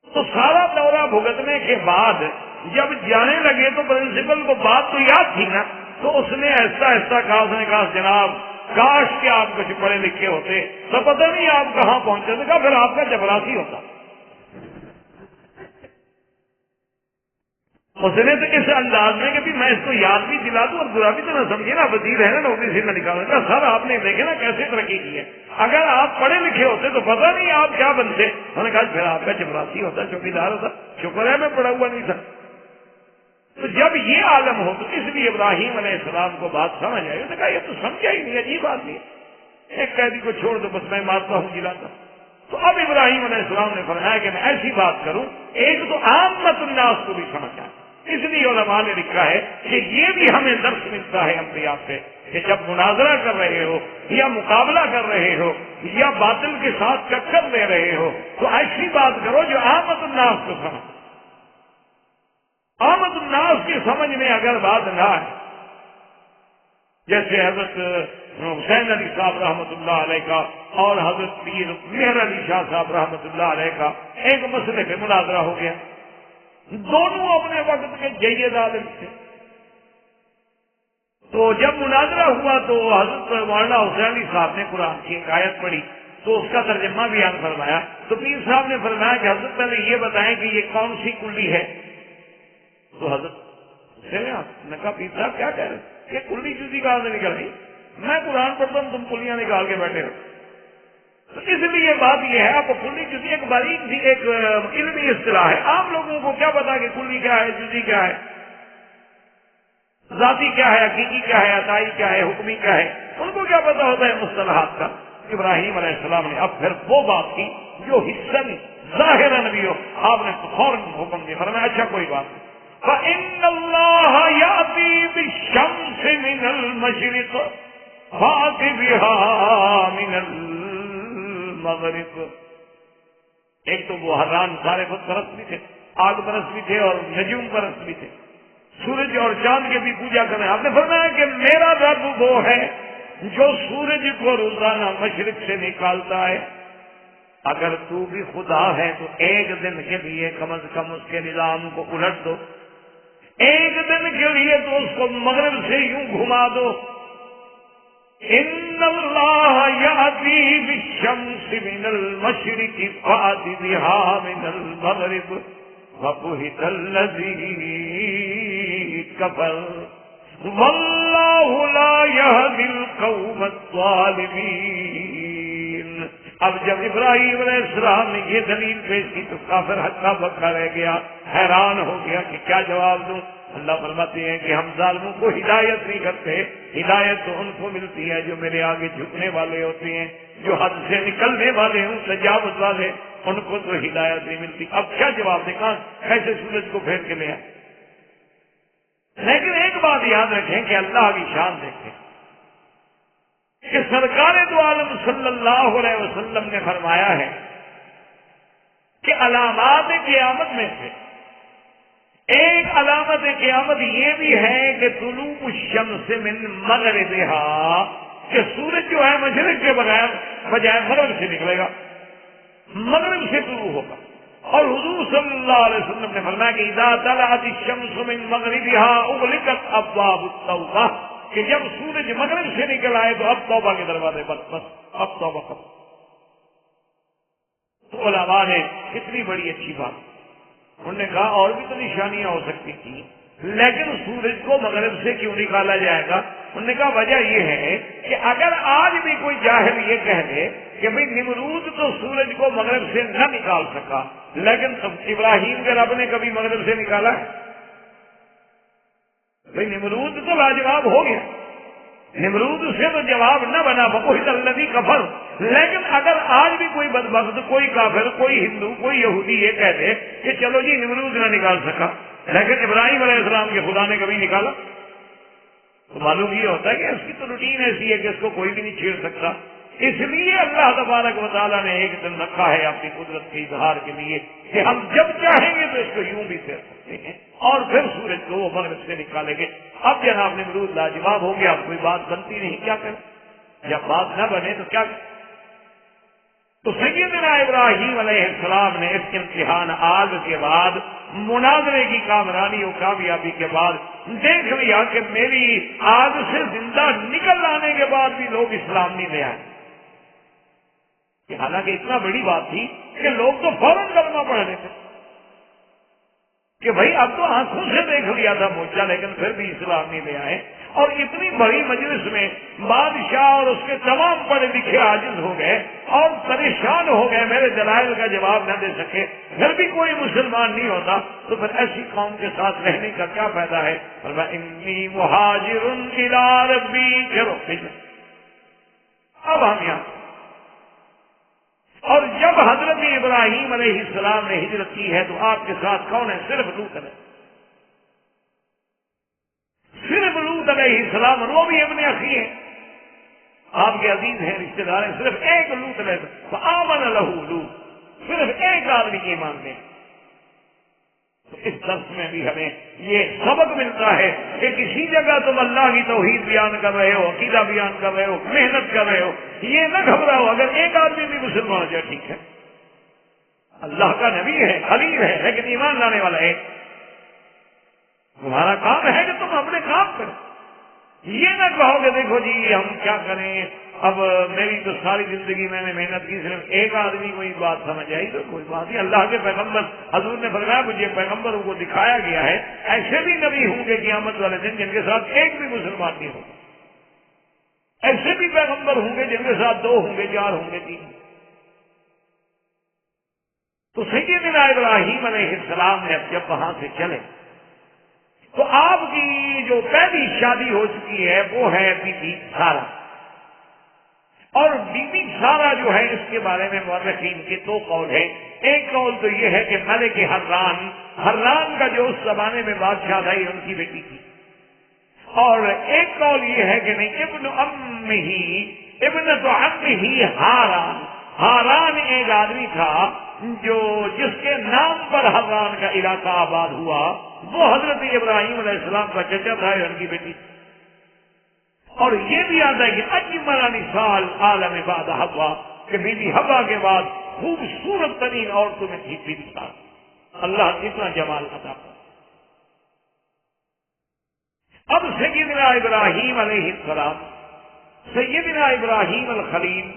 B: تو سارا دورہ بھگتنے کے بعد جب جانے لگے تو پرنسپل کو بات تو یاد تھی نا، تو اس نے ایسا ایسا کہا، اس نے کہا جناب کاش کہ آپ کچھ پڑھے لکھے ہوتے تو پتہ نہیں آپ کہاں پہنچے. تو کہا پھر آپ کا چپراسی ہوتا. اس نے تو اس انداز میں کہ میں اس کو یاد بھی دلا دوں اور برا بھی تو نہ سمجھے نا، وزیر ہے نا، نوکری سے نہ نکالنے کا. سر آپ نے دیکھے نا کیسے ترقی کی ہے، اگر آپ پڑھے لکھے ہوتے تو پتہ نہیں آپ کیا بنتے. انہوں نے کہا پھر آپ کا چپراسی ہوتا، چوکیدار ہوتا. شکر ہے میں پڑھا ہوا نہیں تھا. تو جب یہ عالم ہو تو اس لیے ابراہیم علیہ السلام کو بات سمجھ آئی. انہوں نے کہا یہ تو سمجھا ہی نہیں، عجیب آدمی ہے، ایک قیدی کو چھوڑ دو بس میں مارتا ہوں جلاتا. تو اب ابراہیم علیہ السلام نے فرمایا کہ میں ایسی بات کروں ایک تو عامت الناس کو بھی سمجھ آئے. اس لیے علماء نے لکھا ہے کہ یہ بھی ہمیں درس ملتا ہے انبیاء سے کہ جب مناظرہ کر رہے ہو یا مقابلہ کر رہے ہو یا باطل کے ساتھ ٹکر لے رہے ہو تو ایسی بات کرو جو عامت الناس کو سمجھ. عامت الناس کی سمجھ میں اگر بات نہ آئے، جیسے حضرت حسین علی صاحب رحمۃ اللہ علیہ کا اور حضرت پیر مہر علی شاہ صاحب رحمۃ اللہ علیہ کا ایک مسئلے پہ مناظرہ ہو گیا، دونوں اپنے وقت کے جید عالم تھے. تو جب مناظرہ ہوا تو حضرت مولانا حسین علی صاحب نے قرآن کی ایک آیت پڑھی تو اس کا ترجمہ بیان فرمایا. تو پیر صاحب نے فرمایا کہ حضرت پہلے یہ بتائیں کہ یہ کون سی کلی ہے. تو حضرت نے کہا پیر صاحب کیا کہہ رہے، یہ کلی جزی کہاں سے نکل رہی؟ میں قرآن پڑھتا ہوں تم کلیاں نکال کے بیٹھے ہو. تو اس لیے بات یہ ہے، آپ کو کلی جزی ایک باریک سی ایک علمی اصطلاح ہے، عام لوگوں کو کیا پتا کہ کلی کیا ہے، جزی کیا ہے، ذاتی کیا ہے، حقیقی کیا ہے، عطائی کیا ہے، حکمی کیا ہے، ان کو کیا پتا ہوتا ہے مصطلحات کا۔ ابراہیم علیہ السلام نے اب پھر وہ بات کی جو حصن ظاہراً بھی ہو، آپ نے فوراً حکم دیا، فرمایا اچھا کوئی بات نہیں، فَإِنَّ اللَّهَ يَأْتِي بِالشَّمْسِ مِنَ الْمَشْرِقِ فَأْتِ بِهَا مِنَ الْمَغْرِبِ۔ ایک تو وہ حضران سارے خود پرست بھی تھے، آگ پرست بھی تھے اور نجوم پرست بھی تھے، سورج اور چاند کے بھی پوجا کریں۔ آپ نے فرمایا کہ میرا رب وہ ہے جو سورج کو روزانہ مشرق سے نکالتا ہے، اگر تو بھی خدا ہے تو ایک دن کے لیے کم از کم اس کے نظام کو الٹ دو، ایک دن کے لیے تو اس کو مغرب سے یوں گھما دو۔ ان اللہ یاتی بالشمس من المشرق فأت بها من المغرب وبہت الذی کفر واللہ لا یہدی القوم الظالمین۔ اب جب ابراہیم علیہ السلام نے یہ دلیل پیش کی تو کافر ہکا بکا رہ گیا، حیران ہو گیا کہ کیا جواب دوں۔ اللہ فرماتے ہیں کہ ہم ظالموں کو ہدایت نہیں کرتے، ہدایت تو ان کو ملتی ہے جو میرے آگے جھکنے والے ہوتے ہیں، جو حد سے نکلنے والے ہوں، تجاوز والے، ان کو تو ہدایت نہیں ملتی۔ اب کیا جواب دے، کہاں ایسے سورج کو پھیر کے لے آئے؟ لیکن ایک بات یاد رکھیں کہ اللہ کی شان دیکھیں کہ سرکار دو عالم صلی اللہ علیہ وسلم نے فرمایا ہے کہ علامات قیامت میں سے ایک علامت قیامت یہ بھی ہے کہ طلوع الشمس من مغربها، کہ سورج جو ہے مشرق کے بجائے مغرب سے نکلے گا، مغرب سے طلوع ہوگا۔ اور حضور صلی اللہ علیہ وسلم نے فرمایا کہ اذا طلعت الشمس من مغربها اغلقت ابواب التوبہ، کہ جب سورج مغرب سے نکل آئے تو اب توبہ کے دروازے بس اب توبہ ختم۔ تو علماء نے اتنی بڑی اچھی بات، انہوں نے کہا اور بھی تو نشانیاں ہو سکتی تھیں، لیکن سورج کو مغرب سے کیوں نکالا جائے گا؟ انہوں نے کہا وجہ یہ ہے کہ اگر آج بھی کوئی جاہل یہ کہہ دے کہ بھئی نمرود تو سورج کو مغرب سے نہ نکال سکا، لیکن ابراہیم کے رب نے کبھی مغرب سے نکالا ہے؟ بھئی نمرود تو لاجواب ہو گیا، نمرود سے تو جواب نہ بنا، بقوت الذی کفر۔ لیکن اگر آج بھی کوئی بدبخت، کوئی کافر، کوئی ہندو، کوئی یہودی یہ کہہ دے کہ چلو جی نمرود نہ نکال سکا لیکن ابراہیم علیہ السلام کے خدا نے کبھی نکالا، تو معلوم یہ ہوتا ہے کہ اس کی تو روٹین ایسی ہے کہ اس کو کوئی بھی نہیں چھیڑ سکتا۔ اس لیے اللہ تبارک و تعالیٰ نے ایک دن رکھا ہے اپنی قدرت کے اظہار کے لیے کہ ہم جب چاہیں گے تو اس کو یوں بھی پھیر سکتے ہیں، اور پھر سورج کو وہ مغرب سے نکالیں گے۔ اب جناب نمرود لاجواب ہو گیا، اب کوئی بات بنتی نہیں، کیا کریں؟ جب بات نہ بنے تو کیا کریں؟ تو سیدنا ابراہیم علیہ السلام نے اس امتحان آگ کے بعد، مناظرے کی کامرانی اور کامیابی کے بعد دیکھ لیا کہ میری آگ سے زندہ نکل آنے کے بعد بھی لوگ اسلام نہیں لے آئے، کہ حالانکہ اتنا بڑی بات تھی کہ لوگ تو فوراً کلمہ پڑھ رہے تھے کہ بھائی اب تو آنکھوں سے دیکھ لیا تھا موچا، لیکن پھر بھی اسلام نہیں لے آئے۔ اور اتنی بڑی مجلس میں بادشاہ اور اس کے تمام پڑھے لکھے عاجز ہو گئے اور پریشان ہو گئے، میرے دلائل کا جواب نہ دے سکے، پھر بھی کوئی مسلمان نہیں ہوتا، تو پھر ایسی قوم کے ساتھ رہنے کا کیا فائدہ ہے؟ انی مہاجر الی ربی، چلو اب ہم یہاں، اور جب حضرت ابراہیم علیہ السلام نے ہجرت کی ہے تو آپ کے ساتھ کون ہے؟ صرف لوط ہے، صرف لوط علیہ السلام، اور وہ بھی ابن اخی ہیں، آپ کے عزیز ہیں، رشتے دار ہیں، صرف ایک لوط علیہ السلام، فآمن لہ لوط، صرف ایک آدمی کی ایمان لے۔ تو اس درس میں بھی ہمیں یہ سبق ملتا ہے کہ کسی جگہ تم اللہ کی توحید بیان کر رہے ہو، عقیدہ بیان کر رہے ہو، محنت کر رہے ہو، یہ نہ گھبراؤ، اگر ایک آدمی بھی مسلمان ہو جائے ٹھیک ہے، اللہ کا نبی ہے، خلیل ہے، لیکن ایمان لانے والا ہے۔ تمہارا کام ہے کہ تم اپنے کام کرو، یہ نہ کہو کہ دیکھو جی ہم کیا کریں، اب میری تو ساری زندگی میں نے محنت کی، صرف ایک آدمی کوئی بات سمجھ آئی تو کوئی بات نہیں۔ اللہ کے پیغمبر حضور نے فرمایا مجھے پیغمبروں کو دکھایا گیا ہے ایسے بھی نبی ہوں گے قیامت والے دن جن کے ساتھ ایک بھی مسلمان نہیں ہوگا، ایسے بھی پیغمبر ہوں گے جن کے ساتھ 2 ہوں گے، 4 ہوں گے، 3 ہوں گے، تو سیدنا ابراہیم علیہ السلام نے جب وہاں سے چلے تو آپ کی جو پہلی شادی ہو چکی ہے وہ ہے بی بی سارا، اور بی بی سارا جو ہے اس کے بارے میں مورخین کے دو قول ہیں۔ ایک قول تو یہ ہے کہ ملک حران کا جو اس زمانے میں بادشاہ تھا یہ ان کی بیٹی تھی، اور ایک قول یہ ہے کہ نہیں، ابنت عمہ ہاران ایک آدمی تھا جس کے نام پر حران کا علاقہ آباد ہوا، وہ حضرت ابراہیم علیہ السلام کا چچا تھا، ان کی بیٹی۔ اور یہ بھی آتا ہے کہ اجمل نساء عالم بعد حوا، کہ بی بی حوا کے بعد خوبصورت ترین عورتوں میں تھی بی بی سارا۔ اللہ اتنا جمال عطا کر۔ اب سیدنا ابراہیم علیہ السلام، سیدنا ابراہیم الخلیل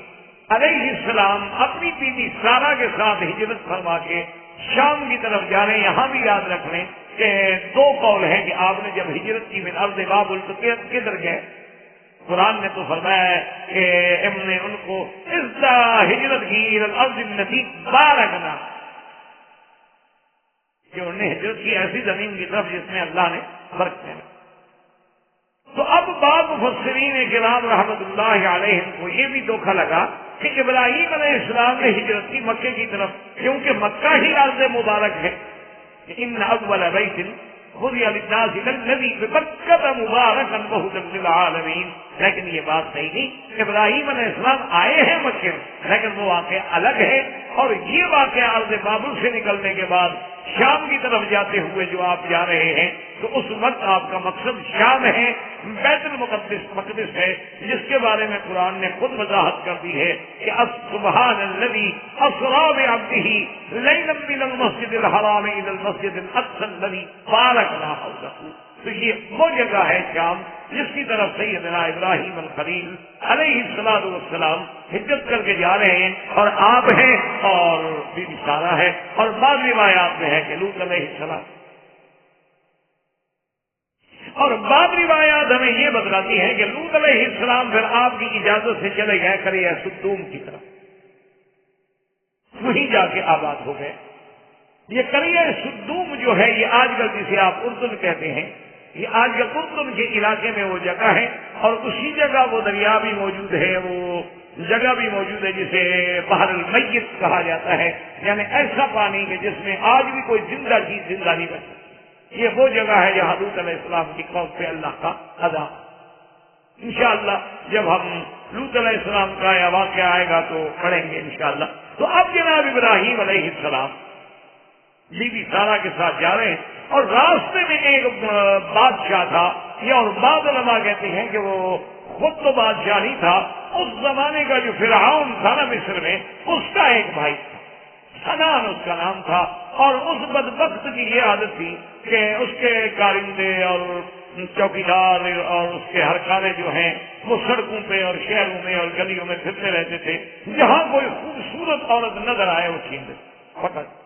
B: علیہ السلام اپنی بیوی سارا کے ساتھ ہجرت فرما کے شام کی طرف جا رہے ہیں۔ یہاں بھی یاد رکھ لیں کہ دو قول ہیں کہ آپ نے جب ہجرت کی من ارض بابل تو کدھر گئے؟ قرآن نے تو فرمایا ہے کہ ہم نے ان کو اذا ہجرت کی الارض التي بارکنا، کہ انہوں نے ہجرت کی ایسی زمین کی طرف جس میں اللہ نے برکت ہے۔ تو اب بعض مفسرین کرام رحمت اللہ علیہم کو یہ بھی دھوکہ لگا کہ ابراہیم علیہ السلام نے ہجرت کی مکے کی طرف، کیونکہ مکہ ہی ارض مبارک ہے، ان اول بیت وضع للناس الذی ببکۃ مبارکا وہدی للعالمین۔ لیکن یہ بات صحیح نہیں، ابراہیم علیہ السلام آئے ہیں مکے میں، لیکن وہ واقعہ الگ ہے، اور یہ واقعہ ارض بابل سے نکلنے کے بعد شام کی طرف جاتے ہوئے جو آپ جا رہے ہیں تو اس وقت آپ کا مقصد شام ہے، بیت المقدس ہے، جس کے بارے میں قرآن نے خود وضاحت کر دی ہے کہ سبحان الذی اسری بعبدہ لیلا من المسجد الحرام الی المسجد الاقصی الذی بارکنا حولہ۔ تو یہ وہ جگہ ہے شام جس کی طرف سیدنا ابراہیم الخلیل علیہ السلام ہجرت کر کے جا رہے ہیں، اور آپ ہیں اور بی بی سارا ہے، اور بعض روایات میں ہے کہ لوط علیہ السلام، اور بعض روایات ہمیں یہ بتلاتی ہے کہ لوط علیہ السلام پھر آپ کی اجازت سے چلے گئے قریہ سدوم کی طرف، وہیں جا کے آباد ہو گئے۔ یہ قریہ سدوم جو ہے یہ آج کل جسے آپ اردن کہتے ہیں، یہ آج کل اردن کے علاقے میں وہ جگہ ہے، اور اسی جگہ وہ دریا بھی موجود ہے، وہ جگہ بھی موجود ہے جسے بحر المیت کہا جاتا ہے، یعنی ایسا پانی کہ جس میں آج بھی کوئی زندہ چیز زندہ نہیں بچ سکتی۔ یہ وہ جگہ ہے جہاں لوط علیہ السلام کی قوم پہ اللہ کا عذاب۔ انشاءاللہ جب ہم لوط علیہ السلام کا یہ واقعہ آئے گا تو پڑھیں گے انشاءاللہ۔ تو اب جناب ابراہیم علیہ السلام بی بی سارا کے ساتھ جا رہے ہیں، اور راستے میں ایک بادشاہ تھا، یہ اور بعض علماء کہتے ہیں کہ وہ خود تو بادشاہ نہیں تھا، اس زمانے کا جو فرعون تھا نا مصر میں، اس کا ایک بھائی تھا، حنان اس کا نام تھا، اور اس بدبخت کی یہ عادت تھی کہ اس کے کارندے اور چوکیدار اور اس کے ہرکارے جو ہیں وہ سڑکوں پہ اور شہروں میں اور گلیوں میں پھرتے رہتے تھے، جہاں کوئی خوبصورت عورت نظر آئے وہ چھین دیتے فقط۔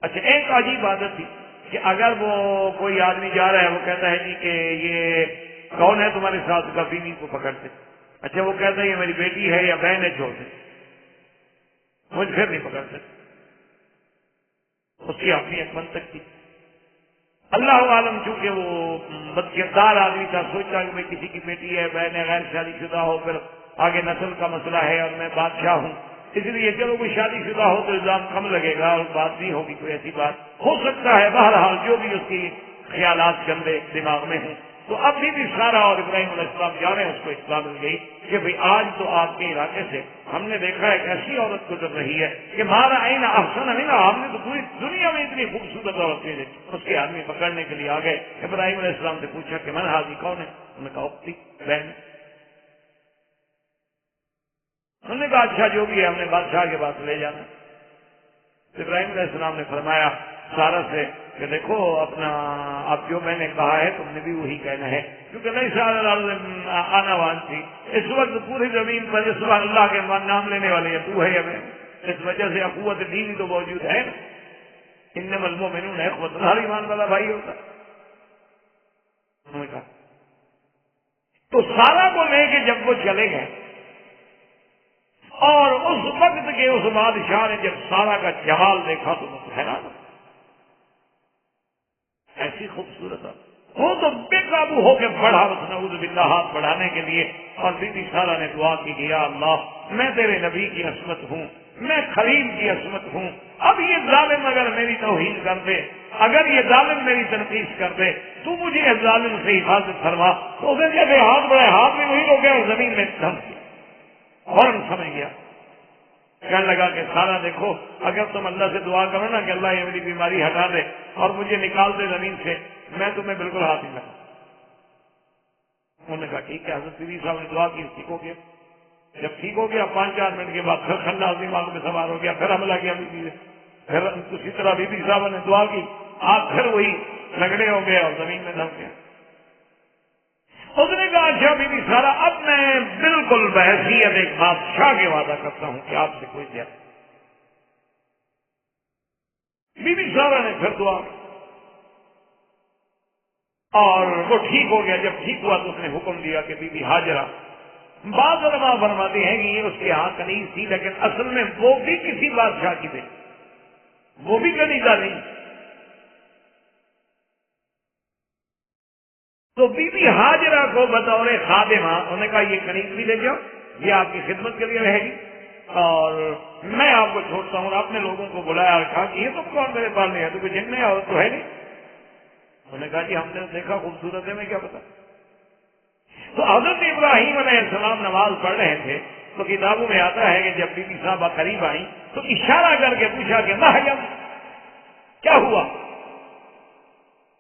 B: اچھا، ایک عجیب عادت تھی کہ اگر وہ کوئی آدمی جا رہا ہے، وہ کہتا ہے جی کہ یہ کون ہے تمہارے ساتھ، کا بیوی کو پکڑتے، اچھا وہ کہتا ہے یہ میری بیٹی ہے یا بہن ہے، چھوڑتے، مجھے پھر نہیں پکڑتے۔ اس کی اپنی ایک منطق تھی۔ اللہ عالم چونکہ وہ بدکردار آدمی تھا، سوچتا کہ میں کسی کی بیٹی ہے، بہن ہے، غیر شادی شدہ ہو، پھر آگے نسل کا مسئلہ ہے اور میں بادشاہ ہوں، اس لیے چلو کوئی شادی شدہ ہو تو الزام کم لگے گا اور بات نہیں ہوگی، کوئی ایسی بات ہو سکتا ہے۔ بہرحال جو بھی اس کی خیالات گندے دماغ میں ہیں، تو اب بھی سارا اور ابراہیم علیہ السلام جا رہے ہیں، اس کو اطلاع مل گئی کہ بھئی آج تو آپ کے علاقے سے ہم نے دیکھا ایک ایسی عورت گزر رہی ہے کہ مارا عین احسن نہیں، ہم نے تو پوری دنیا میں اتنی خوبصورت عورتیں دیکھی۔ اس کے آدمی پکڑنے کے لیے آ گئے، ابراہیم علیہ السلام سے پوچھا کہ من حاضی کون ہے؟ انہوں نے کہا اختی، بہن۔ انہوں نے کہا اچھا جو بھی ہے ہم نے بادشاہ کے پاس لے جانا۔ ابراہیم علیہ السلام نے فرمایا سارا سے کہ دیکھو اپنا اب جو میں نے کہا ہے تم نے بھی وہی کہنا ہے، کیونکہ نہیں سارا آنا وان تھی اس وقت پوری زمین پر اس وقت اللہ کے نام لینے والے ہیں، تو ہے یا میں، اس وجہ سے اخوت دینی تو موجود ہے، انما المؤمنون اخوۃ، ہر ایمان والا بھائی ہوتا۔ انہوں نے کہا تو سارا کو لے کے جب وہ چلے گئے اور اس وقت کے اس بادشاہ نے جب سارا کا جمال دیکھا تو وہ حیران ایسی خوبصورت وہ تو بے قابو ہو کے بڑھا اس نعوذ باللہ ہاتھ بڑھانے کے لیے، اور بی بی سارا نے دعا کی کہ یا اللہ میں تیرے نبی کی عصمت ہوں، میں خلیل کی عصمت ہوں، اب یہ ظالم اگر میری توہین کر دے، اگر یہ ظالم میری تنقید کر دے تو مجھے اس ظالم سے حفاظت فرما۔ تو اسے جیسے ہاتھ بڑھائے، ہاتھ میں وہی ہو گیا اور زمین میں دھنس گیا، فوراً سمجھ گیا، کہنے لگا کہ سارا دیکھو اگر تم اللہ سے دعا کرو نا کہ اللہ یہ میری بیماری ہٹا دے اور مجھے نکال دے زمین سے، میں تمہیں بالکل ہاتھ نہیں لگا۔ انہوں نے کہا ٹھیک ہے، حضرت بیوی صاحب نے دعا کی، ٹھیک ہو گیا۔ جب ٹھیک ہو گیا 5-4 منٹ کے بعد پھر خناس دماغ میں سوار ہو گیا، پھر حملہ کیا بیوی نے، پھر اسی طرح بیوی صاحب نے دعا کی، آپ پھر وہی لگڑے ہو گئے اور زمین میں دھس گئے۔ اس نے کہا اچھا بی بی سارا اب میں بالکل بحیثیت ایک بادشاہ کے وعدہ کرتا ہوں کہ آپ سے کوئی زیادہ۔ بی بی سارا نے پھر دعا کی اور وہ ٹھیک ہو گیا۔ جب ٹھیک ہوا تو اس نے حکم دیا کہ بی بی ہاجرہ، بعض علماء فرماتے ہیں کہ یہ اس کے ہاں کنیز تھی، لیکن اصل میں وہ بھی کسی بادشاہ کی تھی، وہ بھی کنیزہ نہیں۔ تو بی بی ہاجرہ کو بطور خادمہ انہوں نے کہا یہ کنیز بھی لے جاؤ، یہ آپ کی خدمت کے لیے رہے گی اور میں آپ کو چھوڑتا ہوں۔ آپ نے لوگوں کو بلایا اور کہا کہ یہ تو کون میرے پاس نہیں ہے، تو کوئی جن میں تو ہے نہیں۔ انہوں نے کہا جی ہم نے دیکھا خوبصورت ہے، میں کیا پتا۔ تو حضرت ابراہیم علیہ السلام نماز پڑھ رہے تھے تو کتابوں میں آتا ہے کہ جب بی بی صاحبہ قریب آئیں تو اشارہ کر کے پوچھا کہ مریم کیا ہوا؟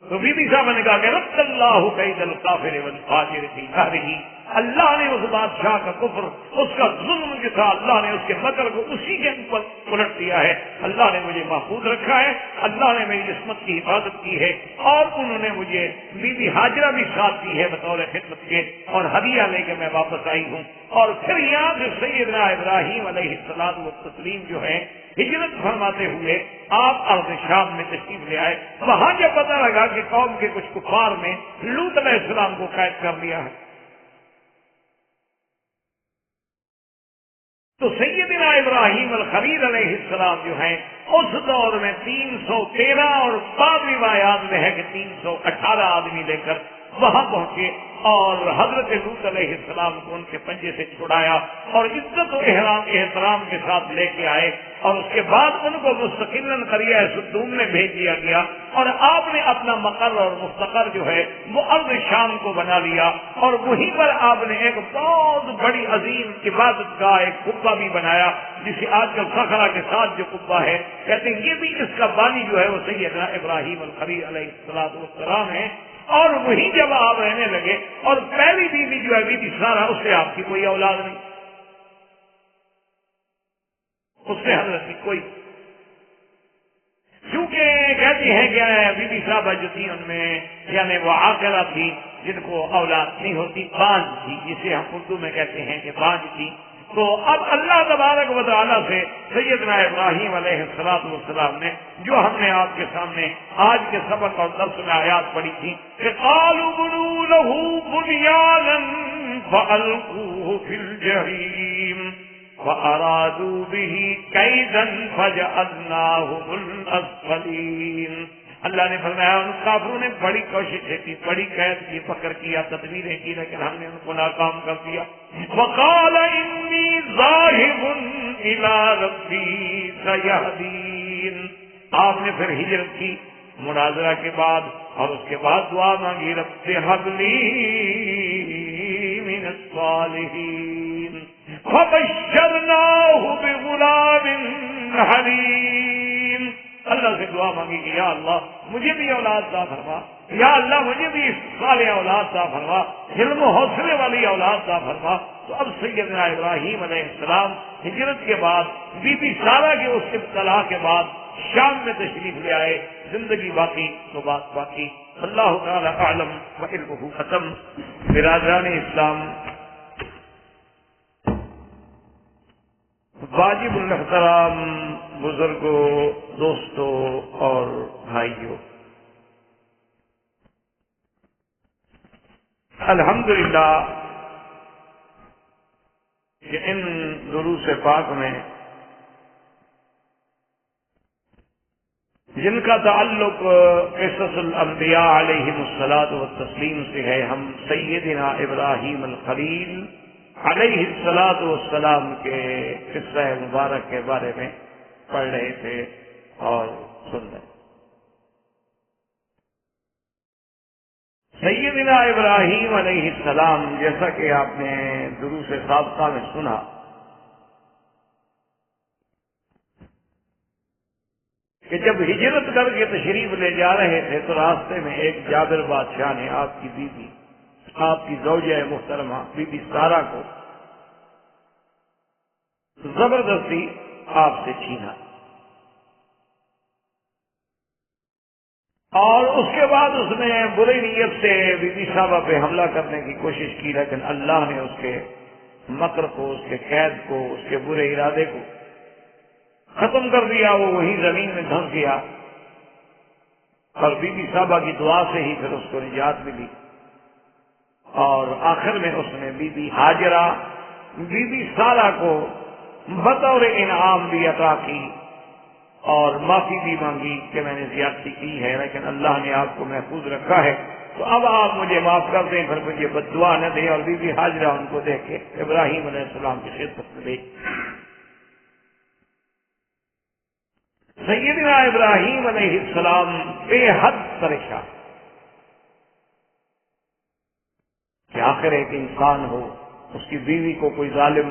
B: تو بی بی صاحبہ نے کہا کہ رد اللہ کید الکافر والفاجر فی دہرہ، اللہ نے اس بادشاہ کا کفر، اس کا ظلم جو تھا، اللہ نے اس کے مکر کو اسی کے اوپر پلٹ دیا ہے۔ اللہ نے مجھے محفوظ رکھا ہے، اللہ نے میری عصمت کی حفاظت کی ہے، اور انہوں نے مجھے بی بی ہاجرہ بھی ساتھ دی ہے بطور خدمت کے، اور ہدیہ لے کے میں واپس آئی ہوں۔ اور پھر یہاں سے سیدنا ابراہیم علیہ الصلوۃ والتسلیم جو ہے ہجرت فرماتے ہوئے آپ ارض شام میں تشریف لے آئے۔ وہاں جب پتہ لگا کہ قوم کے کچھ کفار نے لوط علیہ السلام کو قید کر لیا ہے تو سیدنا ابراہیم الخلیل علیہ السلام جو ہیں اس دور میں 313 اور بعض روایات میں ہے کہ 318 آدمی لے کر وہاں پہنچے اور حضرت لوط علیہ السلام کو ان کے پنجے سے چھڑایا اور عزت و احترام کے ساتھ لے کے آئے، اور اس کے بعد ان کو مستقلاً قریہ سدوم میں بھیج دیا گیا، اور آپ نے اپنا مقر اور مستقر جو ہے وہ ارض شام کو بنا لیا، اور وہیں پر آپ نے ایک بہت بڑی عظیم عبادت کا ایک قبہ بھی بنایا، جسے آج کل صخرہ کے ساتھ جو قبہ ہے کہتے ہیں یہ بھی اس کا بانی جو ہے وہ سیدنا ابراہیم الخلیل علیہ السلام ہے۔ اور وہیں جب آپ رہنے لگے اور پہلی بیوی جو ہے بی بی سارا، اس سے آپ کی کوئی اولاد نہیں، اس سے حضرت کی کوئی، کیونکہ کہتے ہیں کہ بی بی صاحبہ جو تھی ان میں یعنی وہ عاقلہ تھی جن کو اولاد نہیں ہوتی، بانجھ تھی، جسے ہم اردو میں کہتے ہیں کہ بانجھ تھی۔ تو اب اللہ تبارک و تعالیٰ سے سیدنا ابراہیم علیہ السلام نے جو ہم نے آپ کے سامنے آج کے سبق اور درس میں آیات پڑھی تھی کہ قالوا بنوا له بنيانا فألقوه في الجحيم وأرادوا به كيدا فجعلناهم الأسفلين۔ اللہ نے فرمایا ان کافروں نے بڑی کوششیں کی، بڑی قید کی، فکر کیا، تدبیریں کی، لیکن ہم نے ان کو ناکام کر دیا۔ وقال انی ذاہب الی ربی سیہدین، آپ نے پھر ہجرت کی مناظرہ کے بعد اور اس کے بعد دعا مانگی رب ھب لی من الصالحین فبشرناہ بغلام حلیم۔ اللہ سے دعا مانگی کہ یا اللہ مجھے بھی اولاد عطا فرما، یا اللہ مجھے بھی صالح اولاد عطا فرما، علم و حوصلے والی اولاد عطا فرما۔ تو اب سیدنا ابراہیم علیہ السلام ہجرت کے بعد بی بی سارا کے اس ابتلا کے بعد شام میں تشریف لے آئے، زندگی باقی تو بات باقی۔ اللہ تعالی اعلم وعلمہ ختم۔ برادران اسلام، واجب الاحترام بزرگوں، دوستوں اور بھائیوں، الحمدللہ کہ ان دروس دروس پاک میں جن کا تعلق قصص الانبیاء علیہم الصلاۃ والتسلیم سے ہے، ہم سیدنا ابراہیم الخلیل علیہ الصلاۃ والسلام کے قصہ مبارک کے بارے میں پڑھ رہے تھے اور سن رہے. سیدنا ابراہیم علیہ السلام، جیسا کہ آپ نے دروس سابقہ میں سنا، کہ جب ہجرت کر کے تشریف لے جا رہے تھے تو راستے میں ایک جابر بادشاہ نے آپ کی بیوی، آپ کی زوجہ محترمہ بی بی سارہ کو زبردستی آپ سے چھینا، اور اس کے بعد اس نے بری نیت سے بی بی صاحبہ پہ حملہ کرنے کی کوشش کی، لیکن اللہ نے اس کے مکر کو، اس کے قید کو، اس کے برے ارادے کو ختم کر دیا. وہ وہی زمین میں دھنس گیا، اور بی بی صاحبہ کی دعا سے ہی پھر اس کو نجات ملی، اور آخر میں اس نے بی بی ہاجرہ بی بی سارہ کو بطور انعام بھی عطا کی اور معافی بھی مانگی کہ میں نے زیادتی کی ہے، لیکن اللہ نے آپ کو محفوظ رکھا ہے، تو اب آپ مجھے معاف کر دیں، پھر مجھے بد دعا نہ دیں. اور بی بی ہاجرہ ان کو دیکھ کے ابراہیم علیہ السلام کی خدمت میں گئی. سیدنا ابراہیم علیہ السلام بے حد پریشان کہ آخر ایک انسان ہو، اس کی بیوی کو کوئی ظالم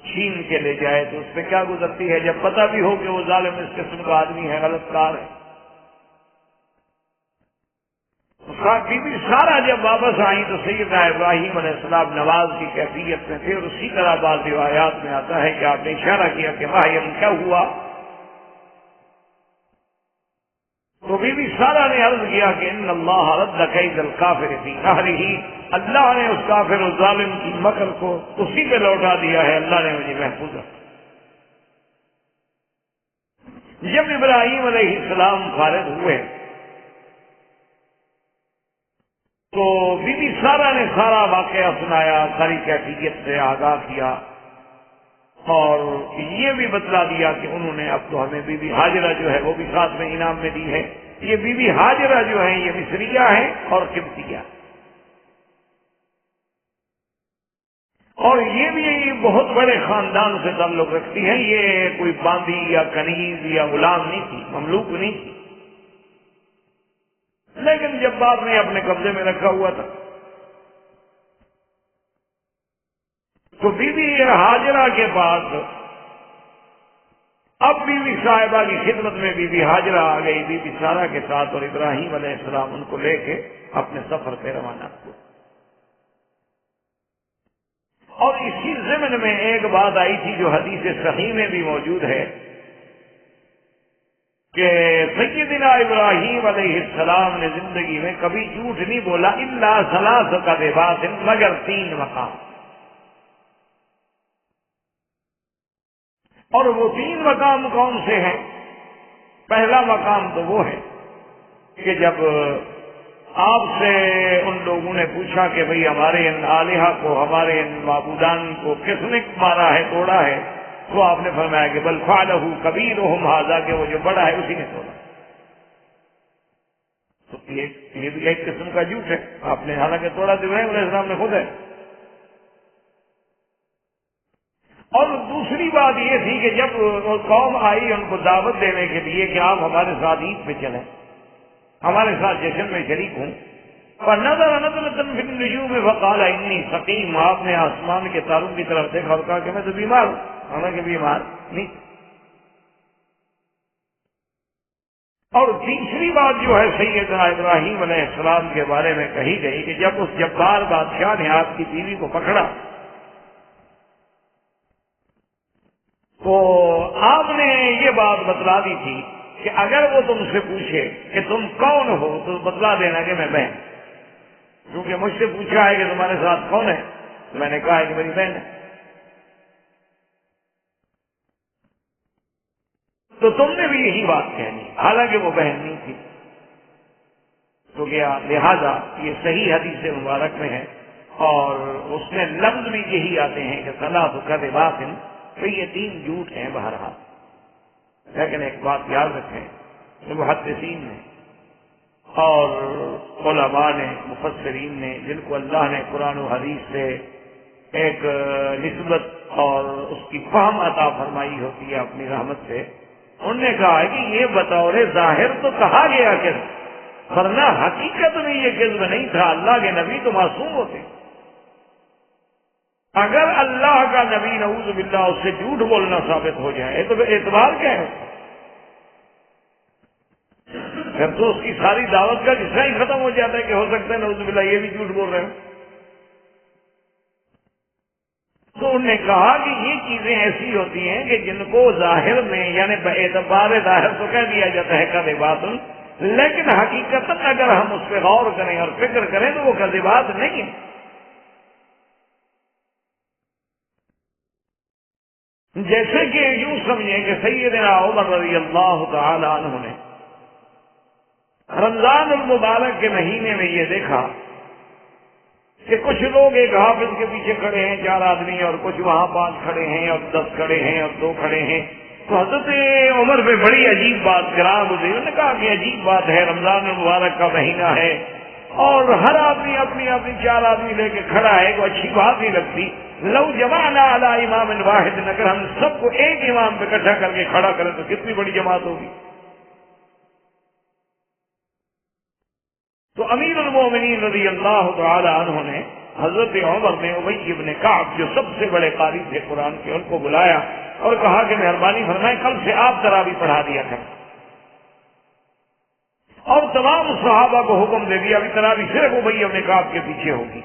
B: چھین کے لے جائے تو اس پہ کیا گزرتی ہے، جب پتہ بھی ہو کہ وہ ظالم اس قسم کا آدمی ہے، غلط کار ہے. بی بی سارہ جب واپس آئی تو سیدنا ابراہیم علیہ السلام نواز کی کیفیت میں تھے، اور اسی طرح بعض روایات میں آتا ہے کہ آپ نے اشارہ کیا کہ ماہیم کیا ہوا، تو بی بی سارہ نے عرض کیا کہ ان اللہ رد کید الکافر فی قہرہ، اللہ نے اس کافر و ظالم کی مکر کو اسی پہ لوٹا دیا ہے، اللہ نے مجھے محفوظ رکھا. جب ابراہیم علیہ السلام فارغ ہوئے تو بی بی سارہ نے سارا واقعہ سنایا، ساری کیفیت سے آگاہ کیا، اور یہ بھی بتلا دیا کہ انہوں نے اب تو ہمیں بی بی ہاجرہ جو ہے وہ بھی ساتھ میں انعام میں دی ہے. یہ بی بی ہاجرہ جو ہیں یہ مصریہ ہیں اور قبطیہ، اور یہ بھی بہت بڑے خاندان سے تعلق رکھتی ہیں. یہ کوئی باندھی یا کنیز یا غلام نہیں تھی، مملوک نہیں تھی، لیکن جب باپ نے اپنے قبضے میں رکھا ہوا تھا تو بی بی ہاجرہ کے پاس اب بی بی صاحبہ کی خدمت میں بی بی ہاجرہ آ گئی بی بی سارہ کے ساتھ، اور ابراہیم علیہ السلام ان کو لے کے اپنے سفر پہ روانہ ہوئے. اور اسی ضمن میں ایک بات آئی تھی جو حدیث صحیح میں بھی موجود ہے کہ سیدنا ابراہیم علیہ السلام نے زندگی میں کبھی جھوٹ نہیں بولا الا ثلاث کذبات، مگر 3 مقام. اور وہ 3 مقام کون سے ہیں؟ پہلا مقام تو وہ ہے کہ جب آپ سے ان لوگوں نے پوچھا کہ بھئی ہمارے ان آلہہ کو، ہمارے ان معبودان کو کس نے مارا ہے، توڑا ہے، تو آپ نے فرمایا کہ بل فعلہ کبیرہم ھذا، کہ وہ جو بڑا ہے اسی نے توڑا. تو یہ بھی ایک قسم کا جھوٹ ہے. آپ نے حالانکہ توڑا تو ابراہیم علیہ السلام نے خود ہے. اور دوسری بات یہ تھی کہ جب قوم آئی ان کو دعوت دینے کے لیے کہ آپ ہمارے ساتھ عید پہ چلیں، ہمارے ساتھ جشن میں شریک ہوں، فنظر نظرۃ فی النجوم فقال انی سقیم، آپ نے آسمان کے تاروں کی طرف دیکھا اور کہا کہ میں تو بیمار ہوں، حالانکہ بیمار نہیں. اور تیسری بات جو ہے سیدنا ابراہیم علیہ السلام کے بارے میں کہی گئی کہ جب اس جبار بادشاہ نے آپ کی بیوی کو پکڑا تو آپ نے یہ بات بتلا دی تھی کہ اگر وہ تم سے پوچھے کہ تم کون ہو تو بتلا دینا کہ میں بہن، کیونکہ مجھ سے پوچھا ہے کہ تمہارے ساتھ کون ہے، تو میں نے کہا ہے کہ میری بہن ہے. تو تم نے بھی یہی بات کہنی، حالانکہ وہ بہن نہیں تھی. تو کیا لہذا یہ صحیح حدیث مبارک میں ہے، اور اس میں لفظ بھی یہی آتے ہیں کہ ثلاث کذبات تو یہ 3 جھوٹ ہیں بہرحال. لیکن ایک بات یاد رکھیں کہ محدثین نے اور علماء نے مفسرین نے جن کو اللہ نے قرآن و حدیث سے ایک نسبت اور اس کی فہم عطا فرمائی ہوتی ہے اپنی رحمت سے، انہوں نے کہا ہے کہ یہ بطور ظاہر تو کہا گیا کہ ورنہ حقیقت میں یہ کذب نہیں تھا. اللہ کے نبی تو معصوم ہوتے. اگر اللہ کا نبی نعوذ باللہ اس سے جھوٹ بولنا ثابت ہو جائے تو اعتبار کیا ہے؟ پھر تو اس کی ساری دعوت کا حصہ ہی ختم ہو جاتا ہے کہ ہو سکتا ہے نعوذ باللہ یہ بھی جھوٹ بول رہے ہیں. تو انہوں نے کہا کہ یہ چیزیں ایسی ہوتی ہیں کہ جن کو ظاہر میں یعنی اعتبار ظاہر تو کہہ دیا جاتا ہے کذبات، لیکن حقیقت اگر ہم اس پہ غور کریں اور فکر کریں تو وہ کذبات نہیں ہیں. جیسے کہ یوں سمجھیں کہ سیدنا عمر رضی اللہ تعالی عنہ نے رمضان المبارک کے مہینے میں یہ دیکھا کہ کچھ لوگ ایک حافظ کے پیچھے کھڑے ہیں 4 آدمی، اور کچھ وہاں 5 کھڑے ہیں اور 10 کھڑے ہیں اور 2 کھڑے ہیں. تو حضرت عمر پہ بڑی عجیب بات کرا گزری. انہوں نے کہا کہ عجیب بات ہے، رمضان المبارک کا مہینہ ہے اور ہر آدمی اپنی 4 آدمی لے کے کھڑا ہے، تو اچھی بات نہیں لگتی. لو جمعنا علی امام واحد، اگر ہم سب کو ایک امام پہ اکٹھا کر کے کھڑا کریں تو کتنی بڑی جماعت ہوگی. تو امیر المومنین رضی اللہ تعالی عنہ نے حضرت عمر نے ابی ابن کعب جو سب سے بڑے قاری تھے قرآن کے، ان کو بلایا اور کہا کہ مہربانی فرمائیں کل سے آپ تراویح پڑھا دیا کریں. اور تمام صحابہ کو حکم دے دیا ابھی تراویح صرف ابی ابن کعب کے پیچھے ہوگی.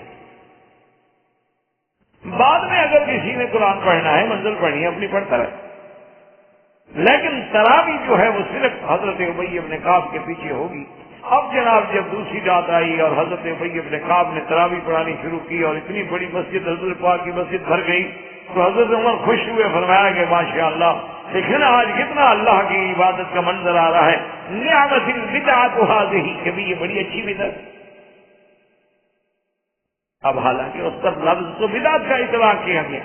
B: بعد میں اگر کسی نے قرآن پڑھنا ہے منزل پڑھنی ہے اپنی پڑھتا رہے، لیکن تراویح جو ہے وہ صرف حضرت ابی ابن کعب کے پیچھے ہوگی. اب جناب جب دوسری رات آئی اور حضرت ابی ابن کعب نے تراویح پڑھانی شروع کی اور اتنی بڑی مسجد حضرت پاک کی مسجد بھر گئی، تو حضرت عمر خوش ہوئے، فرمایا کہ ماشاءاللہ دیکھیں نا آج کتنا اللہ کی عبادت کا منظر آ رہا ہے. نعمت البدعۃ ھذہ، کہ بھی یہ بڑی اچھی بدعت. اب حالانکہ اس پر لفظ تو بدعت کا اطلاق کیا گیا،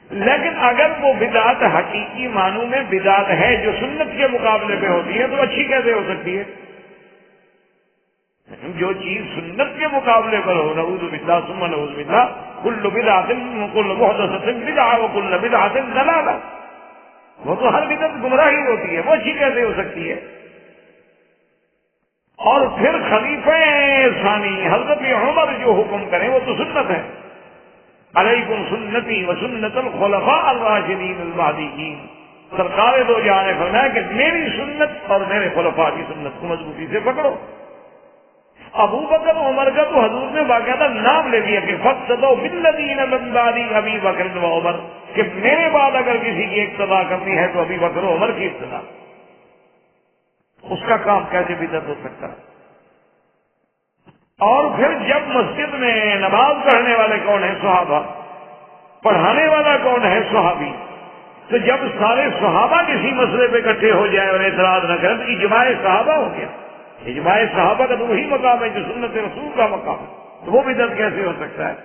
B: لیکن اگر وہ بدعت حقیقی معنوں میں بدعت ہے جو سنت کے مقابلے پہ ہوتی ہے تو اچھی کیسے ہو سکتی ہے؟ جو چیز سنت کے مقابلے پر ہو، نعوذ باللہ ثم نعوذ باللہ، کل بدعۃ کل محدثۃ بدعۃ وکل بدعۃ ضلالہ، وہ تو ہر بدعت گمراہی ہوتی ہے، وہ اچھی کیسے ہو سکتی ہے؟ اور پھر خلیفہ ثانی حضرت عمر جو حکم کریں وہ تو سنت ہے. علیکم سنتی و سنت الخلفاء الراشدین المہدیین، سرکار دو جہاں نے فرمایا کہ میری سنت اور میرے خلفاء کی سنت کو مضبوطی سے پکڑو. ابو بکر عمر کا تو حضور نے باقاعدہ نام لے دیا کہ فاقتدوا بالذین من بعدی ابی بکر و عمر، کہ میرے بعد اگر کسی کی اقتدا کرنی ہے تو ابی بکر و عمر کی اقتدا. اس کا کام کیسے بدعت ہو سکتا ہے؟ اور پھر جب مسجد میں نماز پڑھنے والے کون ہیں؟ صحابہ. پڑھانے والا کون ہے؟ صحابی. تو جب سارے صحابہ کسی مسئلے پہ اکٹھے ہو جائے اور اعتراض نہ کریں تو اجماع صحابہ ہو گیا. اجماع صحابہ کا تو وہی مقام ہے جو سنت رسول کا مقام ہے، تو وہ بدعت کیسے ہو سکتا ہے؟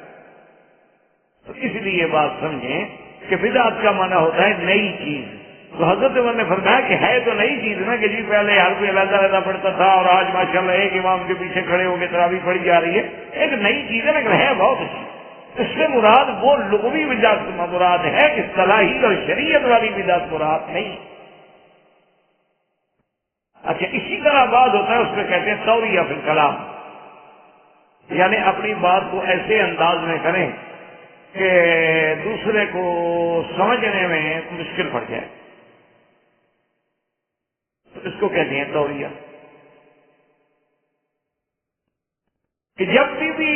B: تو اس لیے بات سمجھیں کہ بدعت کا معنی ہوتا ہے نئی چیز. تو حضرت عمر نے فرمایا کہ ہے تو نئی چیز نا کہ جی پہلے ہر کوئی علیحدہ پڑھتا تھا اور آج ماشاءاللہ ایک امام کے پیچھے کھڑے ہو کے تراویح پڑھی جا رہی ہے. ایک نئی چیز ہے لیکن ہے بہت اچھی. اس سے مراد وہ لغوی بدعت مراد ہے، اصطلاحی اور شریعت والی بدعت مراد نہیں. اچھا اسی طرح بات ہوتا ہے اس میں کہتے ہیں توریہ فی الکلام، یعنی اپنی بات کو ایسے انداز میں کریں کہ دوسرے کو سمجھنے میں مشکل پڑ جائے، اس کو کہتے ہیں توریہ. کہ جب بھی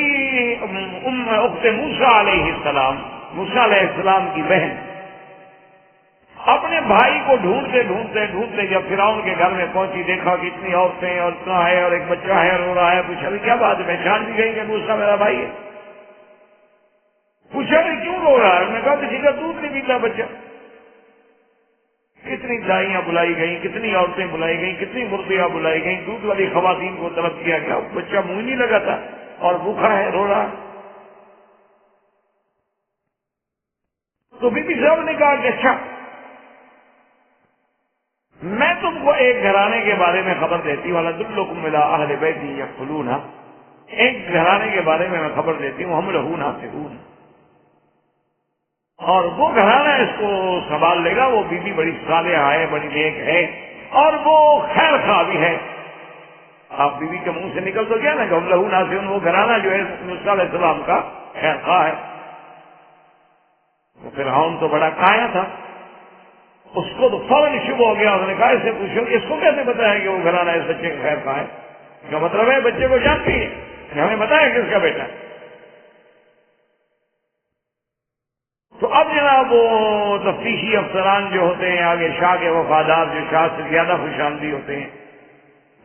B: اخت موسیٰ علیہ السلام، موسیٰ علیہ السلام کی بہن اپنے بھائی کو ڈھونڈتے ڈھونڈتے ڈھونڈتے جب فرعون کے گھر میں پہنچی، دیکھا کہ اتنی عورتیں اور اتنا ہے اور ایک بچہ ہے رو رہا ہے، پوچھا کیا بات ہے؟ پہچان بھی گئی کہ موسیٰ میرا بھائی ہے. پوچھا کہ کیوں رو رہا ہے؟ میں نے کہا کسی کا دودھ نہیں پیتا بچہ. کتنی دائیاں بلائی گئیں، کتنی عورتیں بلائی گئیں، کتنی مرغیاں بلائی گئیں، دودھ والی خواتین کو طلب کیا گیا، بچہ منہ نہیں لگا تھا اور بھوکا ہے، رو رہا. تو بی بی صاحب نے کہا کہ اچھا میں تم کو ایک گھرانے کے بارے میں خبر دیتی ہوں وَلَدُلُّكُمْ إِلَىٰ أَهْلِ بَيْتٍ يَدْخُلُونَ، ایک گھرانے کے بارے میں خبر دیتی ہوں ہم لہو ناصحون، اور وہ گھرانہ اس کو سنبھال لے گا، وہ بیوی بڑی صالحہ ہے، بڑی نیک ہے، اور وہ خیر خواہ بھی ہے۔ آپ بیوی کے منہ سے نکل تو گیا نا کہ ہم لہو ناصحون، وہ گھرانہ جو ہے موسیٰ علیہ السلام کا خیر خواہ ہے۔ وہ فرعون تو بڑا کایا تھا، اس کو تو فوراً شبہ ہو گیا، اس نے کہا اس سے پوچھو کہ اس کو کیسے بتایا کہ وہ گھرانہ اس بچے کا خیر خواہ ہے؟ اس کا مطلب ہے بچے کو جانتی ہے کہ ہمیں بتایا کہ اس کا بیٹا ہے۔ تو اب جناب وہ تفتیشی افسران جو ہوتے ہیں آگے، شاہ کے وفادار جو شاہ سے زیادہ خوش آمدی ہوتے ہیں،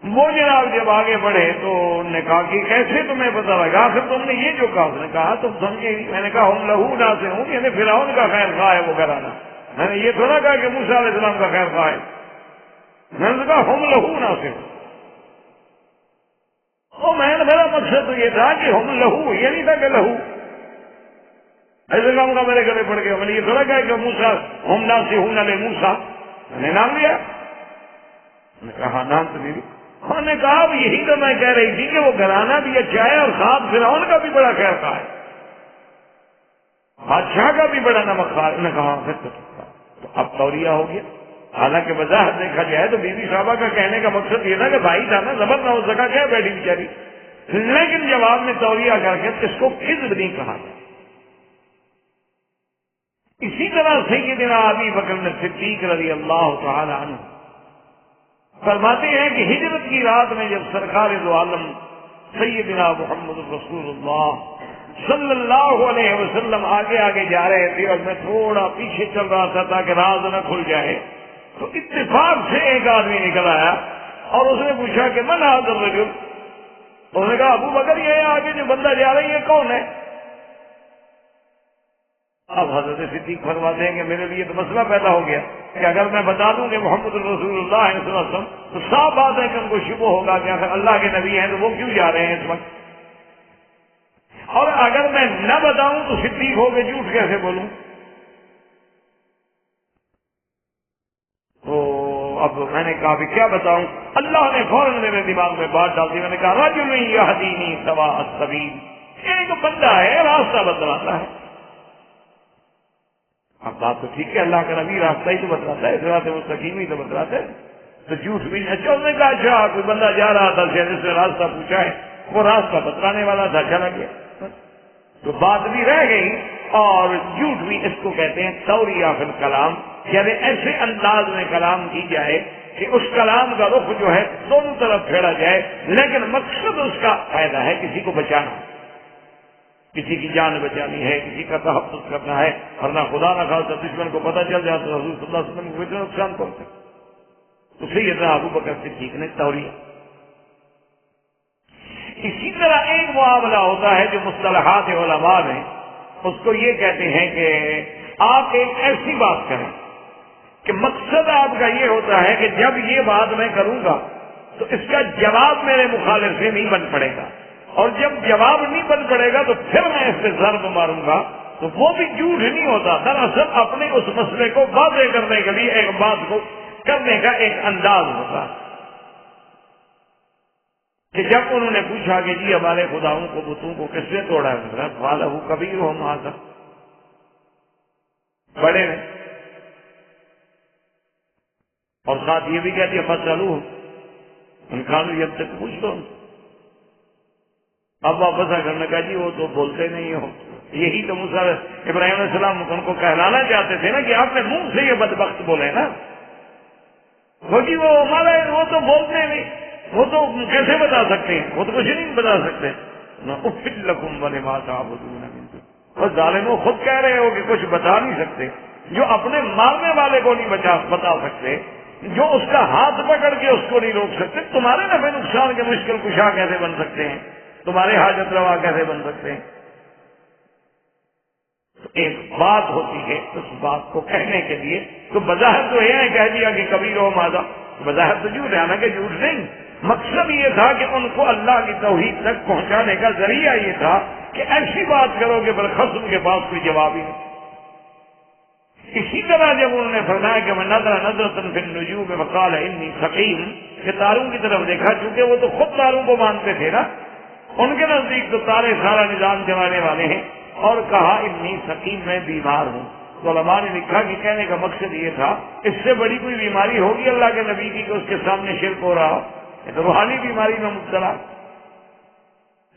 B: وہ جناب جب آگے بڑھے تو انہوں نے کہا کہ کیسے تمہیں پتہ لگا؟ آخر تم نے یہ جو کہا، اس نے کہا تم سمجھے نہیں، میں نے کہا ہم لہو ناصحون، یعنی فرعون کا خیر خواہ ہے وہ گھرانہ، میں نے یہ تھوڑا کہا کہ موسیٰ علیہ السلام کا خیر خواہ ہے، میں نے کہا ہم لہو ناصحون۔ اور میرا مقصد تو یہ تھا کہ ہم لہو، یہ نہیں تھا کہ لہو ایسے کام کا میرے گلے پڑ گیا، میں نے یہ تھوڑا کہا کہ موسیٰ ہم ناصحون علی موسیٰ، میں نے نام لیا، میں نے کہا ہاں نام تو نہیں، انہوں نے کہا اب یہی تو میں کہہ رہی تھی کہ وہ گھرانہ بھی اچھا ہے اور خواب فرعون کا بھی بڑا خیر خواہ ہے، بادشاہ کا بھی بڑا نمک خواہ ہے۔ نے کہا پھر تو اب توریہ ہو گیا۔ حالانکہ وضاحت دیکھا جائے تو بی بی صاحبہ کا کہنے کا مقصد یہ تھا کہ بھائی تھا نا، زبر نہ ہو سکا کیا بیٹھی بیچاری، لیکن جواب میں توریہ کر کے اس کو کذب نہیں کہا گیا۔ اسی طرح سیدنا ابی بکر صدیق رضی اللہ تعالی عنہ فرماتے ہیں کہ ہجرت کی رات میں جب سرکار دو عالم سیدنا محمد رسول اللہ صلی اللہ علیہ وسلم آگے آگے جا رہے تھے اور میں تھوڑا پیچھے چل رہا تھا تاکہ راز نہ کھل جائے، تو اتفاق سے ایک آدمی نکل آیا اور اس نے پوچھا کہ من هذا الرجل؟ انہوں نے کہا ابو بکر یہ آگے جو بندہ جا رہی ہے کون ہے؟ اب حضرت صدیق فرماتے ہیں کہ میرے لیے تو مسئلہ پیدا ہو گیا کہ اگر میں بتا دوں کہ محمد رسول اللہ صلی اللہ علیہ وسلم تو صاف بات ہے کہ ان کو شبہ ہوگا کہ اگر اللہ کے نبی ہیں تو وہ کیوں جا رہے ہیں اس وقت، اور اگر میں نہ بتاؤں تو صدیق ہو کے جھوٹ کیسے بولوں؟ تو اب میں نے کہا بھی کیا بتاؤں؟ اللہ نے فوراً میرے دماغ میں بات ڈال دی، میں نے کہا رجل یہدینی سواء السبیل، ایک بندہ ہے راستہ بتلاتا ہے۔ اب بات تو ٹھیک ہے، اللہ کا نبی راستہ ہی تو بتلاتا ہے، صراط مستقیم ہی تو بتلاتا ہے، تو جھوٹ بھی نہیں۔ اچھا اس نے کہا اچھا کوئی بندہ جا رہا تھا شہر سے راستہ پوچھا ہے، وہ راستہ بتلانے والا تھا، چلا گیا، تو بات بھی رہ گئی اور جھوٹ بھی اس کو کہتے ہیں توریہ فی الکلام، یعنی ایسے انداز میں کلام کی جائے کہ اس کلام کا رخ جو ہے دونوں طرف پھیرا جائے، لیکن مقصد اس کا فائدہ ہے کسی کو بچانا، کسی کی جان بچانی ہے، کسی کا تحفظ کرنا ہے، ورنہ خدا نہ خاصا دشمن کو پتہ چل جائے تو حضور صلی اللہ علیہ وسلم کو اتنا نقصان پہنچے۔ تو سیدنا ابو بکر صدیق نے توریہ۔ اسی طرح ایک معاملہ ہوتا ہے جو مصطلحات علماء میں اس کو یہ کہتے ہیں کہ آپ ایک ایسی بات کریں کہ مقصد آپ کا یہ ہوتا ہے کہ جب یہ بات میں کروں گا تو اس کا جواب میرے مخالف سے نہیں بن پڑے گا، اور جب جواب نہیں بن پڑے گا تو پھر میں اس پہ ضرب ماروں گا، تو وہ بھی جھوٹ نہیں ہوتا، دراصل اپنے اس مسئلے کو واضح کرنے کے لیے ایک بات کو کرنے کا ایک انداز ہوتا ہے کہ جب انہوں نے پوچھا کہ جی ہمارے خداؤں کو بتوں کو کس نے توڑا ہے، فَعَلَهُ كَبِيرُهُمْ هَٰذَا، بڑے نے، اور ساتھ یہ بھی کہتی ہے فَاسْأَلُوهُمْ إِن كَانُوا يَنطِقُونَ، پوچھ لو۔ اب واپس آ کرنے کا جی وہ تو بولتے نہیں ہو، یہی تو موسیٰ ابراہیم علیہ السلام ان کو کہلانا چاہتے تھے نا کہ آپ نے منہ سے یہ بدبخت بولے نا، وہ جی وہ ہمارا وہ تو بولتے نہیں، وہ تو کیسے بتا سکتے ہیں، وہ تو کچھ نہیں بتا سکتے۔ اُفِّلْ لَكُمْ وَلِمَا تَعْبُدُونَ مِن دُونِ اللَّهِ، اور ظالموں خود کہہ رہے ہو کہ کچھ بتا نہیں سکتے، جو اپنے مارنے والے کو نہیں بتا سکتے، جو اس کا ہاتھ پکڑ کے اس کو نہیں روک سکتے، تمہارے نفع نقصان کے مشکل کشا کیسے بن سکتے ہیں، تمہارے حاجت روا کیسے بن سکتے ہیں؟ ایک بات ہوتی ہے اس بات کو کہنے کے لیے، تو بظاہر تو یہ کہہ دیا کہ کبیرہم ھذا، بظاہر تو جھوٹ ہے، حالانکہ جھوٹ نہیں، مقصد یہ تھا کہ ان کو اللہ کی توحید تک پہنچانے کا ذریعہ یہ تھا کہ ایسی بات کرو کہ بل خصم کے پاس کوئی جواب ہی نہیں۔ اسی طرح جب انہوں نے فرمایا کہ میں نظرۃ فی النجوم وقال انی سقیم، کہ تاروں کی طرف دیکھا، چونکہ وہ تو خود تاروں کو مانتے تھے نا، ان کے نزدیک تو تارے سارا نظام چلانے والے ہیں، اور کہا انی سقیم، میں بیمار ہوں۔ تو علماء نے لکھا کہ کہنے کا مقصد یہ تھا اس سے بڑی کوئی بیماری ہوگی اللہ کے نبی کی کہ اس کے سامنے شرک ہو رہا ہو، یہ تو روحانی بیماری میں مبتلا۔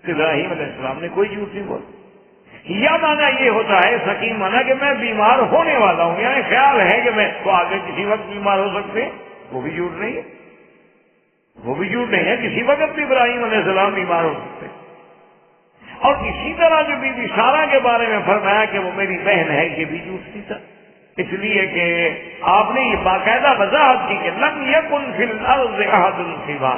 B: ابراہیم علیہ السلام نے کوئی جھوٹ نہیں بولا۔ یا مانا یہ ہوتا ہے سقیم مانا کہ میں بیمار ہونے والا ہوں، یعنی خیال ہے کہ میں تو آگے کسی وقت بیمار ہو سکتے ہیں، وہ بھی جھوٹ نہیں ہے، وہ بھی جھوٹ نہیں ہے، کسی وقت بھی ابراہیم علیہ السلام بیمار ہو سکتے ہیں۔ اور اسی طرح جو بی بی سارہ کے بارے میں فرمایا کہ وہ میری بہن ہے، یہ بھی جھوٹ نہیں تھا، اس لیے کہ آپ نے یہ باقاعدہ وضاحت کی کہ لم یکن فی الارض احد سوا،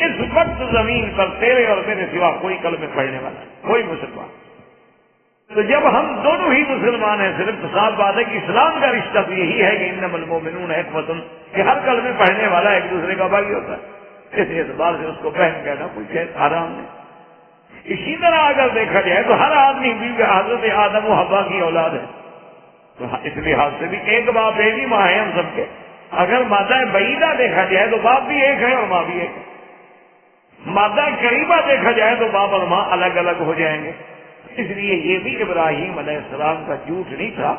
B: اس وقت زمین پر تیرے اور میرے سوا کوئی کلمہ پڑھنے والا نہیں، کوئی مسلمان۔ تو جب ہم دونوں ہی مسلمان ہیں، صرف صاف بات ہے کہ اسلام کا رشتہ تو یہی ہے کہ انما المؤمنون اخوۃ، کہ ہر کلمے پڑھنے والا ایک دوسرے کا بھائی ہوتا ہے، اس اعتبار سے اس کو بہن کہنا کوئی حرام نہیں۔ اسی طرح اگر دیکھا جائے تو ہر آدمی بھی حضرت آدم و حوا کی اولاد ہے، تو اس لحاظ سے بھی ایک باپ ایک ہی ماں ہے ہم سب کے۔ اگر مادہ بعیدہ دیکھا جائے تو باپ بھی ایک ہے اور ماں بھی ایک ہے، مادہ قریبہ دیکھا جائے تو باپ اور ماں الگ الگ ہو جائیں گے۔ اس لیے یہ بھی ابراہیم علیہ السلام کا جھوٹ نہیں تھا،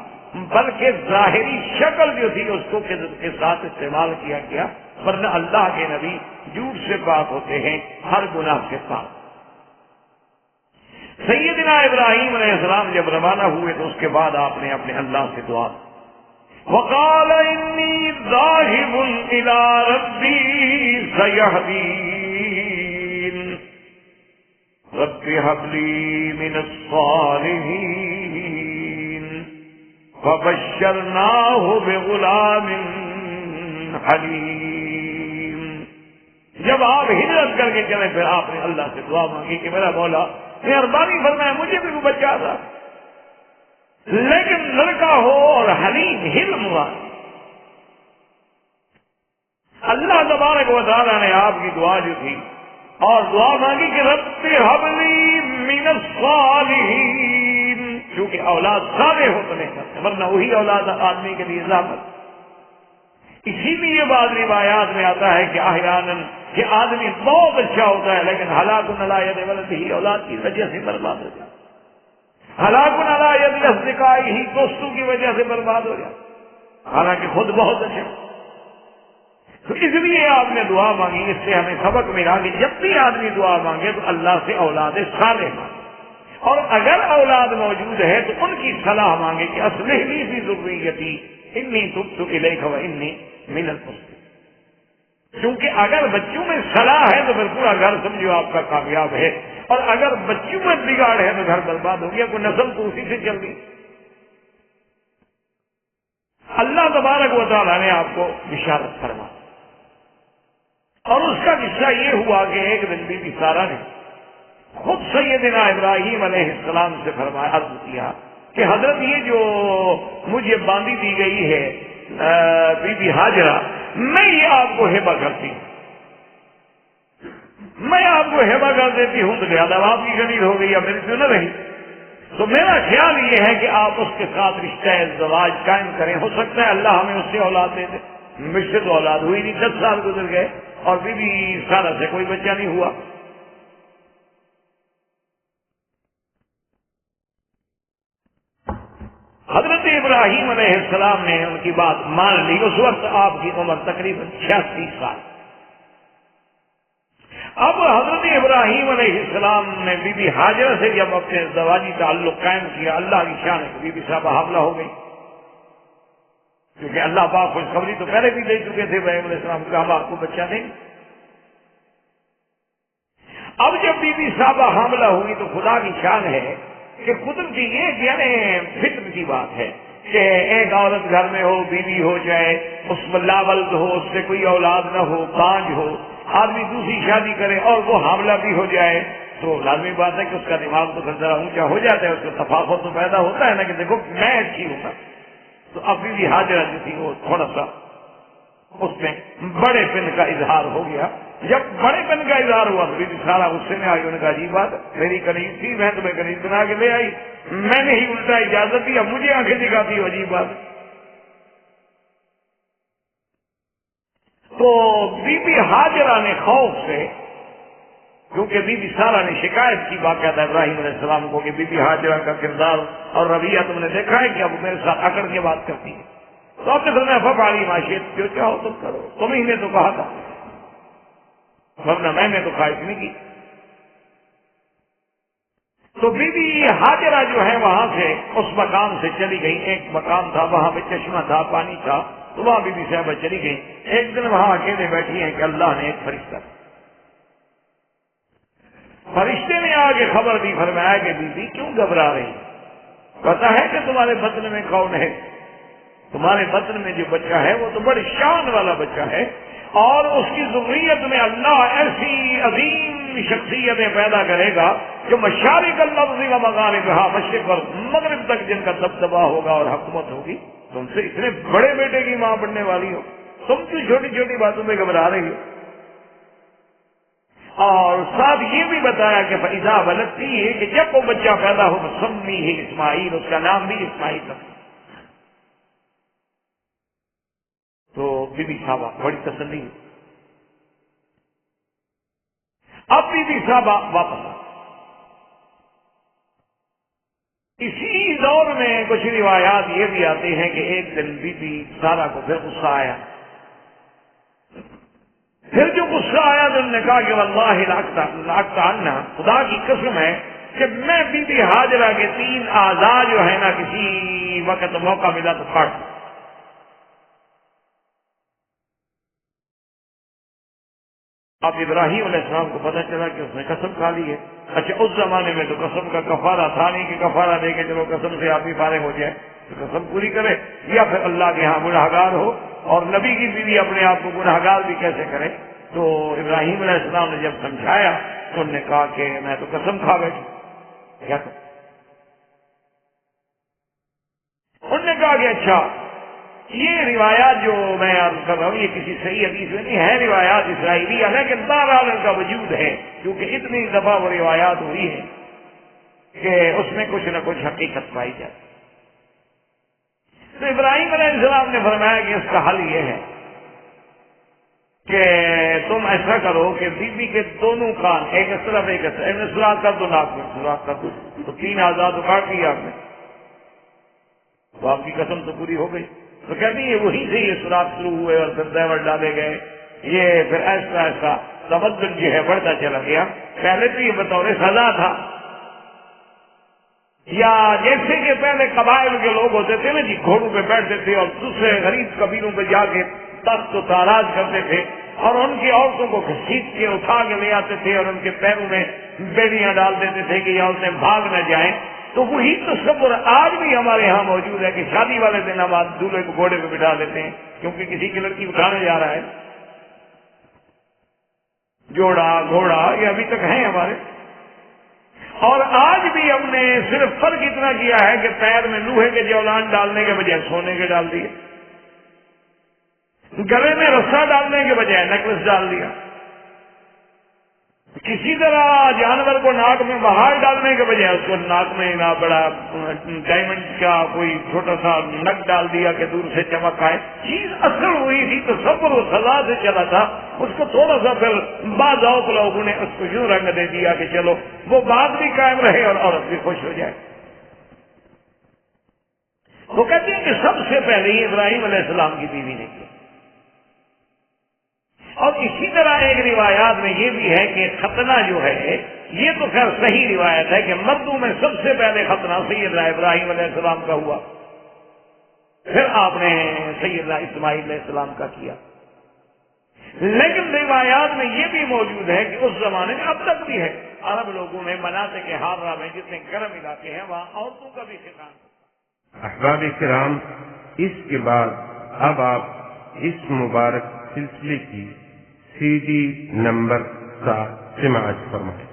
B: بلکہ ظاہری شکل جو تھی اس کو کے ساتھ استعمال کیا گیا، ورنہ اللہ کے نبی جھوٹ سے پاک ہوتے ہیں، ہر گناہ سے پاک۔ سیدنا ابراہیم علیہ السلام جب روانہ ہوئے تو اس کے بعد آپ نے اپنے اللہ سے دعا وقال انی ذاہب الی ربی سیہدین رب هب لی من الصالحین فبشرناہ بغلام حلیم۔ جب آپ ہجرت کر کے چلے پھر آپ نے اللہ سے دعا مانگی کہ میرا مولا مہربانی فرمائے مجھے بھی کوئی بچہ تھا، لیکن لڑکا ہو اور حلیم حلم ہوا۔ اللہ تبارک و تعالیٰ نے آپ کی دعا جو تھی اور دعا مانگی کہ رب ہب لی من الصالحین، کیونکہ اولاد صالح ہو تو نہیں کرتے، ورنہ وہی اولاد آدمی کے لیے زحمت۔ اسی لیے بعض روایات میں آتا ہے کہ احیاناً کہ آدمی بہت اچھا ہوتا ہے لیکن ہلاک علی ید ولدہ، اولاد کی وجہ سے برباد ہو جائے، ہلاک علی ید اصدقائہ، دوستوں کی وجہ سے برباد ہو جائے، حالانکہ خود بہت اچھے۔ تو اس لیے آپ نے دعا مانگی، اس سے ہمیں سبق ملا کہ جب بھی آدمی دعا مانگے تو اللہ سے اولاد صالح مانگے، اور اگر اولاد موجود ہے تو ان کی صلاح مانگے کہ اصلح لی فی ذریتی انی تبت الیک وانی من المسلمین۔ کیونکہ اگر بچوں میں صلاح ہے تو پھر پورا گھر سمجھو آپ کا کامیاب ہے، اور اگر بچوں میں بگاڑ ہے تو گھر برباد ہو گیا، کوئی نسل تو اسی سے چل گئی۔ اللہ تبارک و تعالیٰ نے آپ کو بشارت فرما، اور اس کا قصہ یہ ہوا کہ ایک دن بی بی سارہ نے خود سیدنا ابراہیم علیہ السلام سے فرمایا، عرض کیا کہ حضرت یہ جو مجھے باندھی دی گئی ہے بی بی ہاجرہ، میں یہ آپ کو ہبہ کرتی ہوں، میں آپ کو ہبہ کر دیتی ہوں، تو لہٰذا آپ کی غنی ہو گئی، اب میری تو نہ رہی، تو میرا خیال یہ ہے کہ آپ اس کے ساتھ رشتہ ازدواج قائم کریں، ہو سکتا ہے اللہ ہمیں اس سے اولاد دے دے۔ مجھ سے تو اولاد ہوئی نہیں، 10 سال گزر گئے اور بی بی سارہ سے کوئی بچہ نہیں ہوا۔ حضرت ابراہیم علیہ السلام نے ان کی بات مان لی۔ اس وقت آپ کی عمر تقریباً 86 سال۔ اب حضرت ابراہیم علیہ السلام نے بی بی ہاجرہ سے جب اپنے زواجی تعلق قائم کیا، اللہ کی شان ہے، بی بی صاحبہ حاملہ ہو گئی، کیونکہ اللہ پاک خوشخبری تو پہلے بھی دے چکے تھے ابراہیم علیہ السلام کو، ہم آپ کو بچہ دیں گے۔ اب جب بی بی صاحبہ حاملہ ہوئی تو خدا کی شان ہے کہ قدرت کی یہ یعنی فطر کی بات ہے کہ ایک عورت گھر میں ہو، بیوی ہو جائے، اس میں لاولد ہو، اس سے کوئی اولاد نہ ہو، بانج ہو، آدمی دوسری شادی کرے اور وہ حاملہ بھی ہو جائے، تو لازمی بات ہے کہ اس کا دماغ تو ذرا اونچا ہو جاتا ہے، اس کو تفاخر تو پیدا ہوتا ہے نا کہ دیکھو میں اچھی ہوں گا۔ تو اب بھی ہاجرہ جو تھی وہ تھوڑا سا اس میں بڑے پن کا اظہار ہو گیا۔ جب بڑے پن کا اظہار ہوا تو بھی سارا غصے میں آئی، انہوں نے کہا عجیب بات، میری کنیز تھی، میں تمہیں کنیز بنا کے لے آئی، میں نے ہی الٹا اجازت دی، اب مجھے آنکھیں دکھاتی ہو، عجیب بات۔ تو بی بی ہاجرہ نے خوف سے، کیونکہ بی بی سارہ نے شکایت کی باقاعدہ ابراہیم علیہ السلام کو کہ بی بی ہاجرہ کا کردار اور رویہ تم نے دیکھا ہے کہ اب میرے ساتھ اکڑ کے بات کرتی ہے. تو آپ نے فرمایا ففعلی ما شئت، جو چاہو تم کرو، تمہیں نے تو کہا تھا، ورنہ میں نے تو خواہش نہیں کی. تو بی بی ہاجرہ جو ہے وہاں سے اس مقام سے چلی گئی. ایک مقام تھا وہاں پہ چشمہ تھا، پانی تھا، تو وہاں بی بی صاحبہ چلی گئی. ایک دن وہاں اکیلے بیٹھی ہیں کہ اللہ نے ایک فرشتے نے آگے خبر دی، فرمایا کہ بی بی کیوں گھبرا رہی، پتا ہے کہ تمہارے بطن میں کون ہے؟ تمہارے بطن میں جو بچہ ہے وہ تو بڑی شان والا بچہ ہے، اور اس کی ذریت میں اللہ ایسی عظیم شخصیتیں پیدا کرے گا جو مشارق الارض و مغاربہا، مشرق اور مغرب تک جن کا دبدبا ہوگا اور حکومت ہوگی. تم سے اتنے بڑے بیٹے کی ماں بننے والی ہو، تم کیوں چھوٹی چھوٹی باتوں میں گھبرا رہی ہو؟ اور ساتھ یہ بھی بتایا کہ فإذا بلغتی ہے کہ جب وہ بچہ پیدا ہو فسمیہ اسماعیل، اس کا نام بھی اسماعیل رکھو. تو بی بی صاحبہ بڑی تسلی. اب بی بی صاحبہ واپس آ. اسی دور میں کچھ روایات یہ بھی آتے ہیں کہ ایک دن بی بی سارہ کو پھر غصہ آیا. پھر جو غصہ آیا تو انہوں نے کہا کہ واللہ لاقطعن، خدا کی قسم ہے کہ میں بی بی ہاجرہ کے 3 اعضاء جو ہے نا کسی وقت موقع ملا تو کاٹ. اب ابراہیم علیہ السلام کو پتہ چلا کہ اس نے قسم کھا لی ہے. اچھا اس زمانے میں تو قسم کا کفارہ تھا نہیں کہ کفارہ دے کے چلو قسم سے آدمی فارغ ہو جائے، تو قسم پوری کرے، یا پھر اللہ کے ہاں گناہگار ہو. اور نبی کی بیوی اپنے آپ کو گناہگار بھی کیسے کرے؟ تو ابراہیم علیہ السلام نے جب سمجھایا تو انہوں نے کہا کہ میں تو قسم کھا بیٹھی. کیا تو انہوں نے کہا کہ اچھا یہ روایات جو میں عرض کر رہا ہوں یہ کسی صحیح حدیث میں نہیں ہے، روایات اسرائیلی ہے، لیکن بہرحال ان کا وجود ہے کیونکہ اتنی دفعہ وہ روایات ہوئی ہیں کہ اس میں کچھ نہ کچھ حقیقت پائی جاتی. تو ابراہیم علیہ السلام نے فرمایا کہ اس کا حل یہ ہے کہ تم ایسا کرو کہ بی بی کے دونوں کان ایک اس طرف ایک اس طرف سوراخ کر دو، ناک میں سوراخ کر دو. تو 3 اعضاء تو کاٹ لیا آپ نے، تو آپ کی قسم تو پوری ہو گئی. تو کہتی ہے وہیں سے یہ سوراخ شروع ہوئے اور پھر دیور ڈالے گئے. یہ پھر ایسا ایسا تمدن جو ہے بڑھتا چلا گیا. پہلے تو یہ بطور سزا تھا، یا جیسے کہ پہلے قبائل کے لوگ ہوتے تھے نا جی، گھوڑوں پہ بیٹھتے تھے اور دوسرے غریب قبیلوں پہ جا کے تخت و تاراج کرتے تھے اور ان کی عورتوں کو گھسیٹ کے اٹھا کے لے آتے تھے اور ان کے پیروں میں بیڑیاں ڈال دیتے تھے کہ یہ عورتیں بھاگ نہ جائیں. تو وہی تصور آج بھی ہمارے ہاں موجود ہے کہ شادی والے دن ہم دولہے کو گھوڑے پہ بٹھا دیتے ہیں کیونکہ کسی کی لڑکی اٹھانے جا رہا ہے. جوڑا گھوڑا یہ ابھی تک ہیں ہمارے. اور آج بھی ہم نے صرف فرق اتنا کیا ہے کہ پیر میں لوہے کے جولان ڈالنے کے بجائے سونے کے ڈال دیے، گلے میں رسا ڈالنے کے بجائے نیکلس ڈال دیا. کسی طرح جانور کو ناک میں بہار ڈالنے کے بجائے اس کو ناک میں نہ بڑا ڈائمنڈ کا کوئی چھوٹا سا نگ ڈال دیا کہ دور سے چمک آئے. چیز اصل ہوئی تھی تو صبر و سزا سے چلا تھا، اس کو تھوڑا سا پھر بعض اوق لوگوں نے اس کو یوں رنگ دے دیا کہ چلو وہ بات بھی قائم رہے اور عورت بھی خوش ہو جائے. وہ کہتے ہیں کہ سب سے پہلے ہی ابراہیم علیہ السلام کی بیوی نے کیا. اور اسی طرح ایک روایات میں یہ بھی ہے کہ ختنہ جو ہے یہ تو خیر صحیح روایت ہے کہ مردوں میں سب سے پہلے ختنہ سیدنا ابراہیم علیہ السلام کا ہوا، پھر آپ نے سیدنا اسماعیل علیہ السلام کا کیا. لیکن روایات میں یہ بھی موجود ہے کہ اس زمانے میں اب تک بھی ہے عرب لوگوں میں مناطق کے حارہ میں جتنے گرم علاقے ہیں وہاں عورتوں کا بھی ختان ہوتا.
A: احباب کرام، اس کے بعد اب آپ اس مبارک سلسلے کی CD نمبر 7 سماعت فرمائیں.